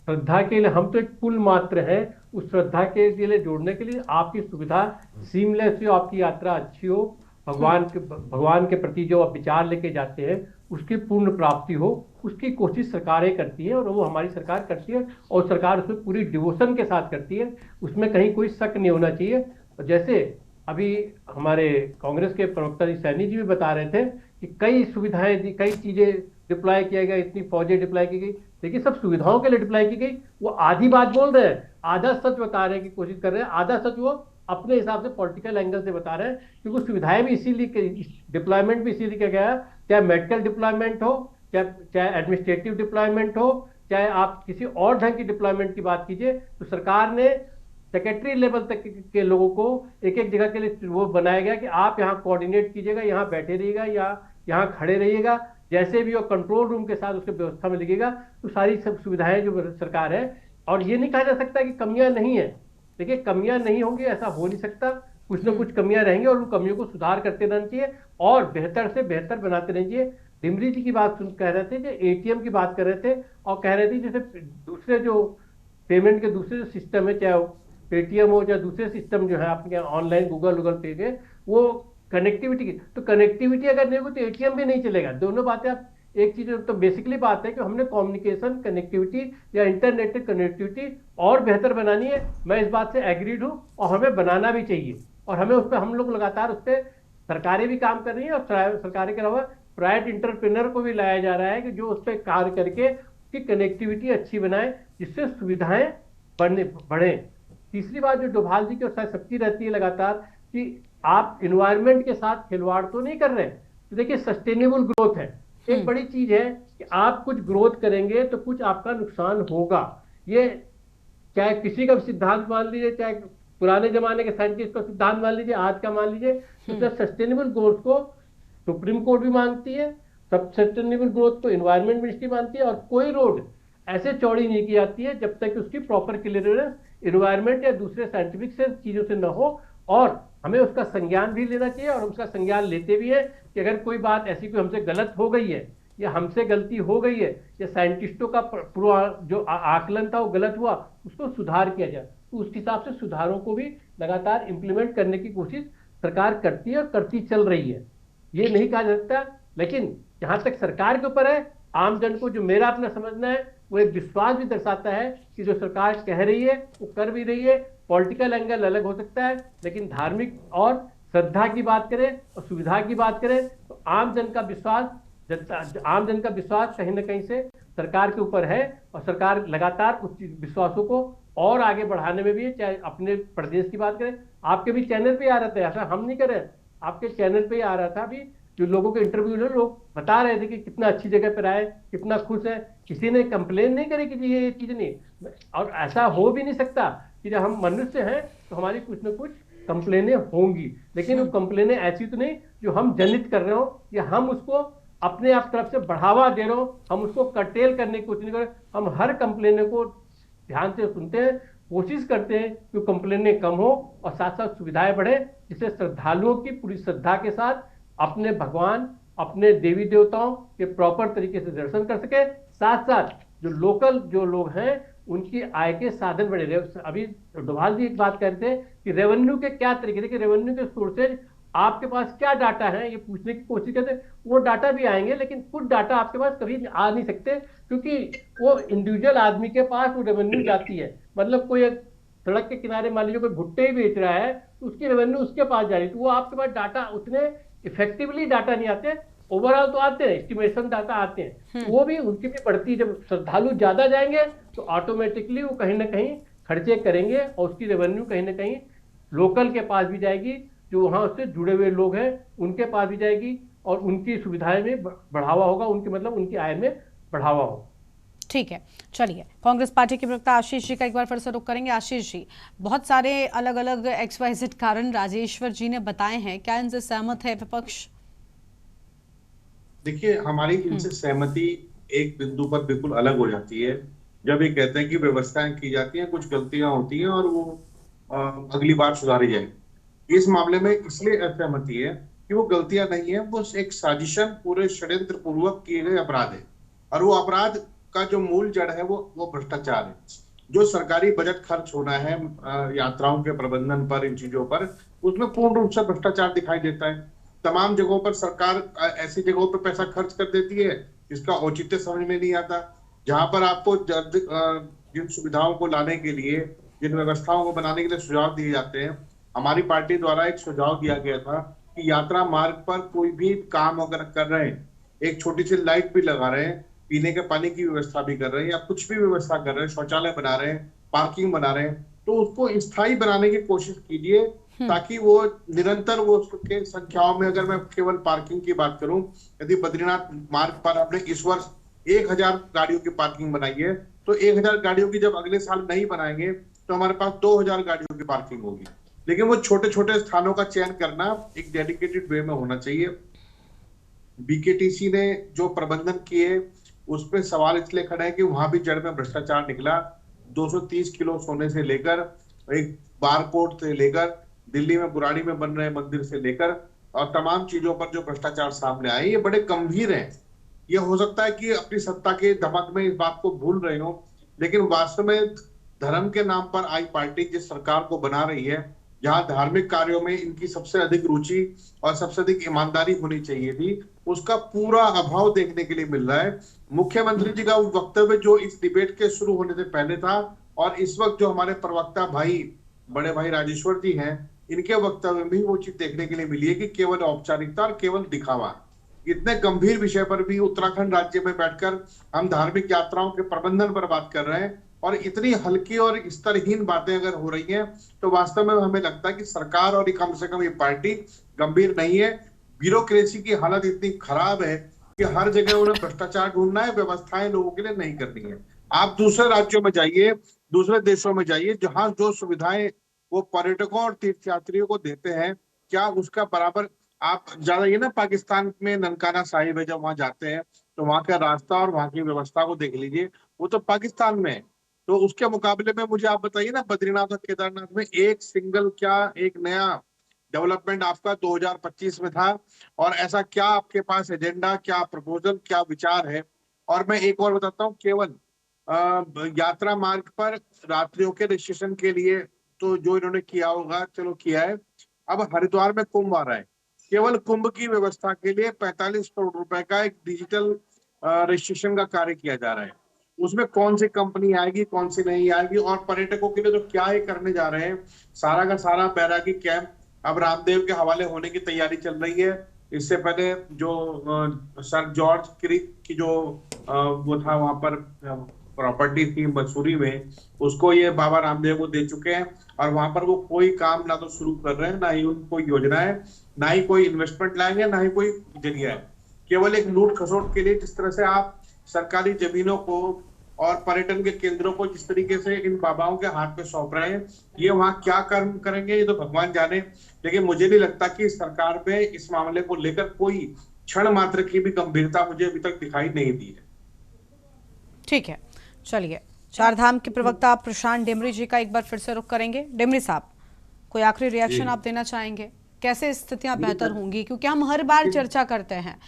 श्रद्धा के लिए हम तो एक पुल मात्र है, उस श्रद्धा के लिए जोड़ने के लिए आपकी सुविधा सीमलेस हो, आपकी यात्रा अच्छी हो, भगवान के प्रति जो आप विचार लेके जाते हैं उसकी पूर्ण प्राप्ति हो, उसकी कोशिश सरकारें करती है और वो हमारी सरकार करती है, और सरकार उसमें पूरी डिवोशन के साथ करती है, उसमें कहीं कोई शक नहीं होना चाहिए। जैसे अभी हमारे कांग्रेस के प्रवक्ता जी सैनी जी भी बता रहे थे कि कई सुविधाएं दी, कई चीजें डिप्लॉय किया गया, इतनी फौजें डिप्लॉय की गई, देखिए सब सुविधाओं के लिए डिप्लॉय की गई। वो आधी बात बोल रहे हैं, आधा सच बता रहे हैं की कोशिश कर रहे हैं, आधा सच वो अपने हिसाब से पॉलिटिकल एंगल से बता रहे हैं, क्योंकि सुविधाएं भी इसीलिए, डिप्लॉयमेंट भी इसीलिए किया गया, चाहे मेडिकल डिप्लॉयमेंट हो, चाहे एडमिनिस्ट्रेटिव डिप्लॉयमेंट हो, चाहे आप किसी और ढंग की डिप्लॉयमेंट की बात कीजिए, तो सरकार ने सेक्रेटरी लेवल तक के लोगों को एक एक जगह के लिए वो बनाया गया कि आप यहाँ कोऑर्डिनेट कीजिएगा, यहाँ बैठे रहिएगा या यहाँ खड़े रहिएगा, जैसे भी वो कंट्रोल रूम के साथ उसके व्यवस्था में लगेगा। तो सारी सब सुविधाएं जो सरकार है, और ये नहीं कहा जा सकता कि कमियां नहीं है, देखिए कमियां नहीं होंगी ऐसा हो नहीं सकता, कुछ ना कुछ कमियां रहेंगी और उन कमियों को सुधार करते रहना चाहिए और बेहतर से बेहतर बनाते रहना चाहिए। डिमरी जी की बात कह रहे थे, जो एटीएम की बात कर रहे थे और कह रहे थे जैसे दूसरे जो पेमेंट के दूसरे जो सिस्टम है, चाहे पेटीएम हो या दूसरे सिस्टम जो है आपके यहाँ ऑनलाइन गूगल पे के, वो कनेक्टिविटी की, तो कनेक्टिविटी अगर नहीं हो तो एटीएम भी नहीं चलेगा। दोनों बातें आप एक चीज, तो बेसिकली बात है कि हमने कम्युनिकेशन कनेक्टिविटी या इंटरनेट कनेक्टिविटी और बेहतर बनानी है। मैं इस बात से एग्रीड हूँ और हमें बनाना भी चाहिए, और हमें उस पर हम लोग लगातार उस पर सरकारें भी काम कर रही है, और सरकारें के अलावा प्राइवेट इंटरप्रेन्योर को भी लाया जा रहा है कि जो उस पर कार्य करके उसकी कनेक्टिविटी अच्छी बनाए, जिससे सुविधाएं बढ़े। तीसरी बात जो डोभाल जी की सबकी रहती है लगातार कि आप इन्वायरमेंट के साथ खिलवाड़ तो नहीं कर रहे, तो देखिए सस्टेनेबल ग्रोथ है, एक बड़ी चीज है कि आप कुछ ग्रोथ करेंगे तो कुछ आपका नुकसान होगा। ये चाहे किसी का सिद्धांत मान लीजिए, चाहे पुराने जमाने के साइंटिस्ट का सिद्धांत मान लीजिए, आज का मान लीजिए, तो सस्टेनेबल ग्रोथ को सुप्रीम कोर्ट भी मांगती है, सब सस्टेनेबल ग्रोथ को एनवायरमेंट मिनिस्ट्री मानती है, और कोई रोड ऐसे चौड़ी नहीं की जाती है जब तक उसकी प्रॉपर क्लियरेंस एनवायरमेंट या दूसरे साइंटिफिक से चीजों से न हो। और हमें उसका संज्ञान भी लेना चाहिए, और उसका संज्ञान लेते भी है कि अगर कोई बात ऐसी कोई हमसे गलत हो गई है या हमसे गलती हो गई है या साइंटिस्टों का पूरा जो आकलन था वो गलत हुआ, उसको सुधार किया जाए। तो उस हिसाब से सुधारों को भी लगातार इंप्लीमेंट करने की कोशिश सरकार करती है और करती चल रही है, ये नहीं कहा जा सकता। लेकिन जहां तक सरकार के ऊपर है, आम जन को जो मेरा अपना समझना है वो एक विश्वास भी दर्शाता है कि जो सरकार कह रही है वो कर भी रही है। पॉलिटिकल एंगल अलग हो सकता है, लेकिन धार्मिक और श्रद्धा की बात करें और सुविधा की बात करें तो आम जन का विश्वास कहीं ना कहीं से सरकार के ऊपर है, और सरकार लगातार उस विश्वासों को और आगे बढ़ाने में भी है। चाहे अपने प्रदेश की बात करें, आपके भी चैनल पे आ रहा था, ऐसा हम नहीं कर रहे, आपके चैनल पे आ रहा था अभी जो लोगों के इंटरव्यू में लोग बता रहे थे कि कितना अच्छी जगह पर आए, कितना खुश है, किसी ने कंप्लेन नहीं करी कि ये चीज नहीं। और ऐसा हो भी नहीं सकता कि जब हम मनुष्य हैं तो हमारी कुछ न कुछ कंप्लेनें होंगी, लेकिन वो कंप्लेनें ऐसी तो नहीं जो हम जनित कर रहे हो या हम उसको अपने आप तरफ से बढ़ावा दे रहे हो, हम उसको कर्टेल करने की कोशिश नहीं कर रहे। हम हर कंप्लेन को ध्यान से सुनते हैं, कोशिश करते हैं कि कंप्लेनें कम हो और साथ साथ सुविधाएं बढ़े, जिससे श्रद्धालुओं की पूरी श्रद्धा के साथ अपने भगवान, अपने देवी देवताओं के प्रॉपर तरीके से दर्शन कर सके, साथ साथ जो लोकल जो लोग हैं उनकी आय के साधन बने रहे। अभी डोभाल जी एक बात कह रहे थे कि रेवेन्यू के क्या तरीके थे, कि रेवेन्यू के सोर्सेज आपके पास क्या डाटा है, ये पूछने की कोशिश करते। वो डाटा भी आएंगे, लेकिन कुछ डाटा आपके पास कभी आ नहीं सकते, क्योंकि वो इंडिविजुअल आदमी के पास वो रेवेन्यू जाती है। मतलब कोई एक सड़क के किनारे मान लीजिए कोई भुट्टे ही बेच रहा है, तो उसकी रेवेन्यू उसके पास जा रही है, तो वो आपके पास डाटा उतने इफेक्टिवली डाटा नहीं आते। ओवरऑल तो आते हैं, एस्टिमेशन डाटा आते हैं, वो भी उनकी भी बढ़ती। जब श्रद्धालु ज्यादा जाएंगे तो ऑटोमेटिकली वो कहीं ना कहीं खर्चे करेंगे और उसकी रेवेन्यू कहीं ना कहीं लोकल के पास भी जाएगी, जो वहाँ उससे जुड़े हुए लोग हैं उनके पास भी जाएगी, और उनकी सुविधाएं में बढ़ावा होगा, उनकी मतलब उनकी आय में बढ़ावा होगा। ठीक है, चलिए कांग्रेस पार्टी के प्रवक्ता आशीष जी का एक बार फिर से रुख करेंगे। आशीष जी, बहुत सारे अलग अलग XYZ कारण राजेश्वर जी ने बताए हैं, क्या इनसे सहमत है विपक्ष? देखिए, हमारी इनसे सहमति एक बिंदु पर बिल्कुल अलग हो जाती है, जब ये कहते हैं कि व्यवस्थाएं की जाती हैं, कुछ गलतियां होती हैं और वो अगली बार सुधारी जाएगी। इस मामले में इसलिए असहमति है कि वो गलतियां नहीं है, वो एक साजिशन पूरे षड्यंत्र पूर्वक किए गए अपराध है, और वो अपराध का जो मूल जड़ है वो भ्रष्टाचार है। जो सरकारी बजट खर्च होना है यात्राओं के प्रबंधन पर, इन चीजों पर, उसमें पूर्ण रूप से भ्रष्टाचार दिखाई देता है। तमाम जगहों पर सरकार ऐसी जगहों पर पैसा खर्च कर देती है जिसका औचित्य समझ में नहीं आता। जहां पर आपको जिन सुविधाओं को लाने के लिए, जिन व्यवस्थाओं को बनाने के लिए सुझाव दिए जाते हैं, हमारी पार्टी द्वारा एक सुझाव दिया गया था कि यात्रा मार्ग पर कोई भी काम अगर कर रहे हैं, एक छोटी सी लाइट भी लगा रहे हैं, पीने के पानी की व्यवस्था भी कर रहे हैं, या कुछ भी व्यवस्था कर रहे हैं, शौचालय बना रहे हैं, पार्किंग बना रहे हैं, तो उसको स्थायी बनाने की कोशिश कीजिए, ताकि वो निरंतर वो उसके संख्याओं में, अगर मैं केवल पार्किंग की बात करूं, यदि बद्रीनाथ मार्ग पर आपने इस वर्ष 1000 गाड़ियों की पार्किंग बनाई है, तो 1000 गाड़ियों की जब अगले साल नहीं बनाएंगे तो हमारे पास 2000 गाड़ियों की पार्किंग होगी। लेकिन वो छोटे छोटे स्थानों का चयन करना एक डेडिकेटेड वे में होना चाहिए। BKTC ने जो प्रबंधन किए उस पर सवाल इसलिए खड़ा है कि वहां भी जड़ में भ्रष्टाचार निकला। 230 किलो सोने से लेकर, एक बारकोड से लेकर, दिल्ली में बुराड़ी में बन रहे मंदिर से लेकर, और तमाम चीजों पर जो भ्रष्टाचार सामने आए, ये बड़े गंभीर हैं। ये हो सकता है कि अपनी सत्ता के धमक में इस बात को भूल रहे हो, लेकिन वास्तव में धर्म के नाम पर आई पार्टी जिस सरकार को बना रही है, जहां धार्मिक कार्यों में इनकी सबसे अधिक रुचि और सबसे अधिक ईमानदारी होनी चाहिए थी, उसका पूरा अभाव देखने के लिए मिल रहा है। मुख्यमंत्री जी का वक्तव्य जो इस डिबेट के शुरू होने से पहले था, और इस वक्त जो हमारे प्रवक्ता बड़े भाई राजेश्वर जी हैं, इनके वक्तव्य में भी वो चीज देखने के लिए मिली है कि केवल औपचारिकता और केवल दिखावा। इतने गंभीर विषय पर भी उत्तराखंड राज्य में बैठकर हम धार्मिक यात्राओं के प्रबंधन पर बात कर रहे हैं, और इतनी हल्की और स्तरहीन बातें अगर हो रही हैं, तो वास्तव में हमें लगता है कि सरकार और कम से कम ये पार्टी गंभीर नहीं है। ब्यूरोक्रेसी की हालत इतनी खराब है कि हर जगह उन्हें भ्रष्टाचार ढूंढना है, व्यवस्थाएं लोगों के लिए नहीं करनी है। आप दूसरे राज्यों में जाइए, दूसरे देशों में जाइए, जहां जो सुविधाएं वो पर्यटकों और तीर्थयात्रियों को देते हैं, क्या उसका बराबर आप ज्यादा ये ना, पाकिस्तान में ननकाना साहिब है, जब वहां जाते हैं तो वहां का रास्ता और वहां की व्यवस्था को देख लीजिए, वो तो पाकिस्तान में है। तो उसके मुकाबले में मुझे आप बताइए ना, बद्रीनाथ और केदारनाथ में एक नया डेवलपमेंट आपका 2025 में था, और ऐसा क्या आपके पास एजेंडा, क्या प्रपोजल, क्या विचार है? और मैं एक और बताता हूँ, केवल यात्रा मार्ग पर रात्रियों के रजिस्ट्रेशन के लिए तो जो इन्होंने किया होगा, चलो किया है। अब हरिद्वार में कुंभ आ रहा है, केवल कुंभ की व्यवस्था के लिए 45 करोड़ रुपए का एक डिजिटल रजिस्ट्रेशन का कार्य किया जा रहा है। उसमें कौन सी कंपनी आएगी, कौन सी नहीं आएगी, और पर्यटकों के लिए तो क्या ही करने जा रहे हैं। सारा का सारा बैरागी कैंप अब रामदेव के हवाले होने की तैयारी चल रही है। इससे पहले जो सर जॉर्ज क्रिक की जो वो था वहां पर प्रॉपर्टी थी मसूरी में, उसको ये बाबा रामदेव को दे चुके हैं, और वहां पर वो कोई काम ना तो शुरू कर रहे हैं, ना ही उनको योजना है, ना ही कोई इन्वेस्टमेंट लाएंगे, ना ही कोई जरिया है। केवल एक लूट खसोट के लिए जिस तरह से आप सरकारी जमीनों को और पर्यटन के केंद्रों को जिस तरीके से इन बाबाओं के हाथ में सौंप रहे हैं, ये वहां क्या कर्म करेंगे ये तो भगवान जाने। लेकिन मुझे नहीं लगता कि सरकार में इस मामले को लेकर कोई क्षण मात्र की भी गंभीरता मुझे अभी तक दिखाई नहीं दी है। ठीक है, चलिए चारधाम के प्रवक्ता प्रशांत डेमरी जी का एक बार फिर से रुख करेंगे। डेमरी साहब, कोई आखिरी रिएक्शन आप देना चाहेंगे? कैसे स्थितियां बेहतर होंगी, क्योंकि हम हर बार चर्चा करते हैं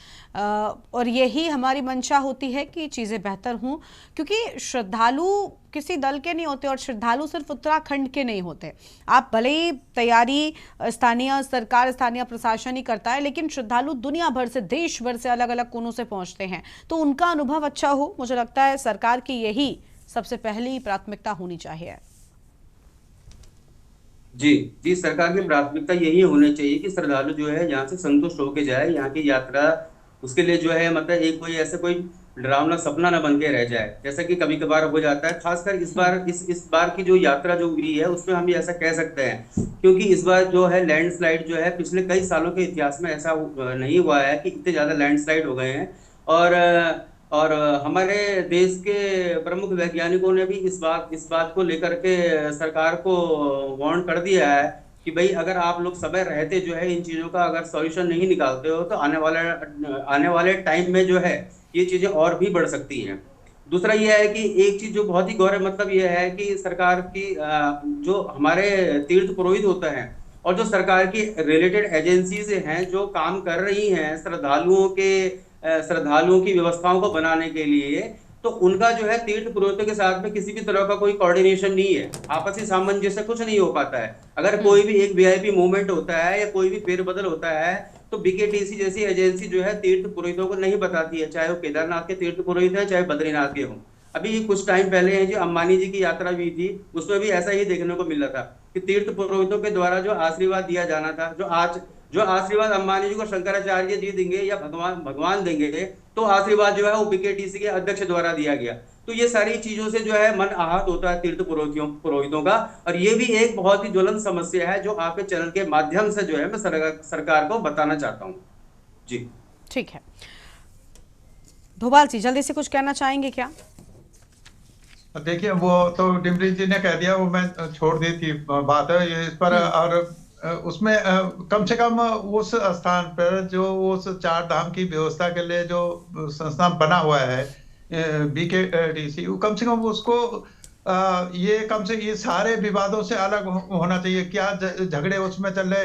और यही हमारी मंशा होती है कि चीज़ें बेहतर हों, क्योंकि श्रद्धालु किसी दल के नहीं होते और श्रद्धालु सिर्फ उत्तराखंड के नहीं होते। आप भले ही तैयारी स्थानीय सरकार, स्थानीय प्रशासन ही करता है, लेकिन श्रद्धालु दुनिया भर से, देश भर से, अलग अलग कोनों से पहुंचते हैं, तो उनका अनुभव अच्छा हो, मुझे लगता है सरकार की यही सबसे पहली प्राथमिकता होनी चाहिए। जी, सरकार की प्राथमिकता यही होनी चाहिए कि श्रद्धालु जो है यहाँ से संतुष्ट होके जाए। यहाँ की यात्रा उसके लिए जो है मतलब एक कोई ऐसे कोई डरावना सपना न बन के रह जाए, जैसा कि कभी कभार हो जाता है। खासकर इस बार की जो यात्रा जो हुई है उसमें हम ऐसा कह सकते हैं, क्योंकि इस बार जो है लैंडस्लाइड जो है पिछले कई सालों के इतिहास में ऐसा नहीं हुआ है कि इतने ज्यादा लैंडस्लाइड हो गए हैं। और हमारे देश के प्रमुख वैज्ञानिकों ने भी इस बात को लेकर के सरकार को वार्न कर दिया है कि भाई अगर आप लोग समय रहते जो है इन चीज़ों का अगर सॉल्यूशन नहीं निकालते हो तो आने वाले टाइम में जो है ये चीज़ें और भी बढ़ सकती हैं। दूसरा यह है कि एक चीज़ जो बहुत ही गौरव मतलब यह है कि सरकार की जो हमारे तीर्थ पुरोहित होते हैं और जो सरकार की रिलेटेड एजेंसीज हैं जो काम कर रही हैं श्रद्धालुओं की व्यवस्थाओं को बनाने के लिए, तो उनका जो है तीर्थ पुरोहितों के साथ में किसी भी तरह का कोई कोऑर्डिनेशन नहीं है, आपसी सामंजस्य कुछ नहीं हो पाता है। अगर कोई भी एक वीआईपी मूवमेंट होता है या कोई भी फेरबदल होता है तो बीकेटीसी जैसी एजेंसी जो है तीर्थ पुरोहितों को नहीं बताती है, चाहे वो केदारनाथ के तीर्थ पुरोहित हैं चाहे बद्रीनाथ के हों। अभी कुछ टाइम पहले है जो अंबानी जी की यात्रा हुई थी उसमें भी ऐसा ही देखने को मिल रहा था कि तीर्थ पुरोहितों के द्वारा जो आशीर्वाद दिया जाना था, जो आशीर्वाद अंबानी जी को शंकराचार्य जी देंगे या भगवान देंगे, तो आशीर्वाद जो है वो बीकेटीसी के अध्यक्ष द्वारा दिया गया। तो ये सारी चीजों से जो है मन आहत होता है तीर्थ पुरोहितों का, और ये भी एक बहुत ही ज्वलंत समस्या है जो आपके चैनल के माध्यम से जो है मैं सरकार को बताना चाहता हूँ। जी ठीक है, भोपाल जी जल्दी से कुछ कहना चाहेंगे क्या? देखिए वो तो डिमरी जी ने कह दिया, वो मैं छोड़ दी थी बात है इस पर। और उसमें कम से कम उस स्थान पर जो उस चार धाम की व्यवस्था के लिए जो संस्थान बना हुआ है बीकेटीसी, कम से कम उसको ये सारे विवादों से अलग होना चाहिए। क्या झगड़े उसमें चल रहे,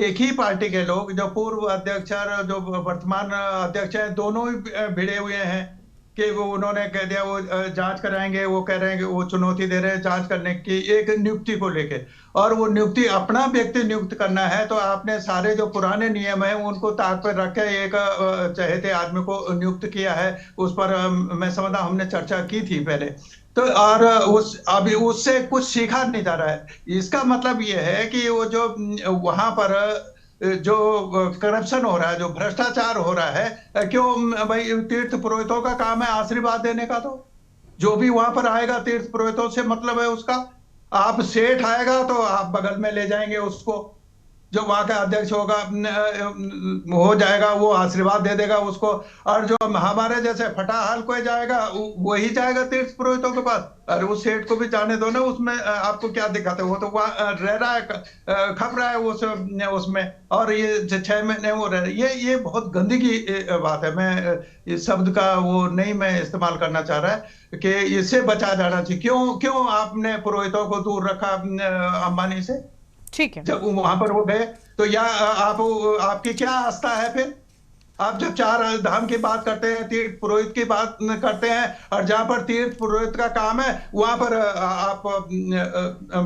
एक ही पार्टी के लोग जो पूर्व अध्यक्ष और जो वर्तमान अध्यक्ष हैं दोनों ही भिड़े हुए हैं कि वो उन्होंने कह दिया वो जांच कराएंगे, वो कह रहे हैं कि वो चुनौती दे रहे हैं जांच करने की एक नियुक्ति को लेके, और वो नियुक्ति अपना व्यक्ति नियुक्त करना है तो आपने सारे जो पुराने नियम है उनको ताक पर रख के एक चहेते आदमी को नियुक्त किया है। उस पर मैं समझता हमने चर्चा की थी पहले तो, और अभी उससे कुछ सीखा नहीं जा रहा है। इसका मतलब ये है कि वो जो वहां पर जो करप्शन हो रहा है, जो भ्रष्टाचार हो रहा है, क्यों भाई तीर्थ पुरोहितों का काम है आशीर्वाद देने का, तो जो भी वहां पर आएगा तीर्थ पुरोहितों से मतलब है उसका। आप सेठ आएगा तो आप बगल में ले जाएंगे उसको, जो वहां का अध्यक्ष होगा हो जाएगा वो आशीर्वाद दे देगा उसको, और जो हमारे जैसे फटाहाल कोई जाएगा वही जाएगा तीर्थ पुरोहितों के पास। अरे उस सेठ को भी जाने दो ना, उसमें आपको क्या दिक्कत है, वो तो वहां रह रहा है, खप रहा है उसमें, और ये 6 महीने वो रह रहे। ये बहुत गंदगी बात है। मैं इस शब्द का वो नहीं मैं इस्तेमाल करना चाह रहा है कि इससे बचा जाना चाहिए। क्यों आपने पुरोहितों को दूर रखा अंबानी से? ठीक है, जब वहां पर वो गए तो या आपकी क्या आस्था है फिर? आप जब चार धाम की बात करते हैं, तीर्थ पुरोहित की बात करते हैं, और जहां पर तीर्थ पुरोहित का काम है वहां पर आप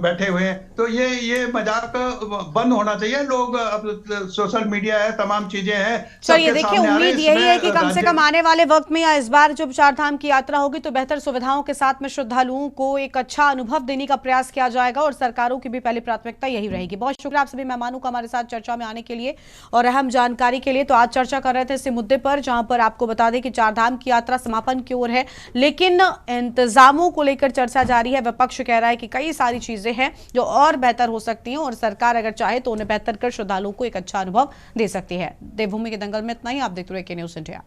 बैठे हुए हैं, तो ये मजाक बंद होना चाहिए। लोग अब सोशल मीडिया है, तमाम चीजें हैं। चलिए देखिए, उम्मीद यही है कि कम से कम आने वाले वक्त में या इस बार जब चार धाम की यात्रा होगी तो बेहतर सुविधाओं के साथ में श्रद्धालुओं को एक अच्छा अनुभव देने का प्रयास किया जाएगा, और सरकारों की भी पहली प्राथमिकता यही रहेगी। बहुत शुक्रिया आप सभी मेहमानों का हमारे साथ चर्चा में आने के लिए और अहम जानकारी के लिए। तो आज चर्चा कर रहे थे इस मुद्दे पर, जहां पर आपको बता दें कि चार धाम की यात्रा समापन की ओर है, लेकिन इंतजामों को लेकर चर्चा जारी है। विपक्ष कह रहा है कि कई सारी चीजें हैं जो और बेहतर हो सकती हैं, और सरकार अगर चाहे तो उन्हें बेहतर कर श्रद्धालुओं को एक अच्छा अनुभव दे सकती है। देवभूमि के दंगल में इतना ही। आप देखते रहिए के न्यूज़ इंडिया।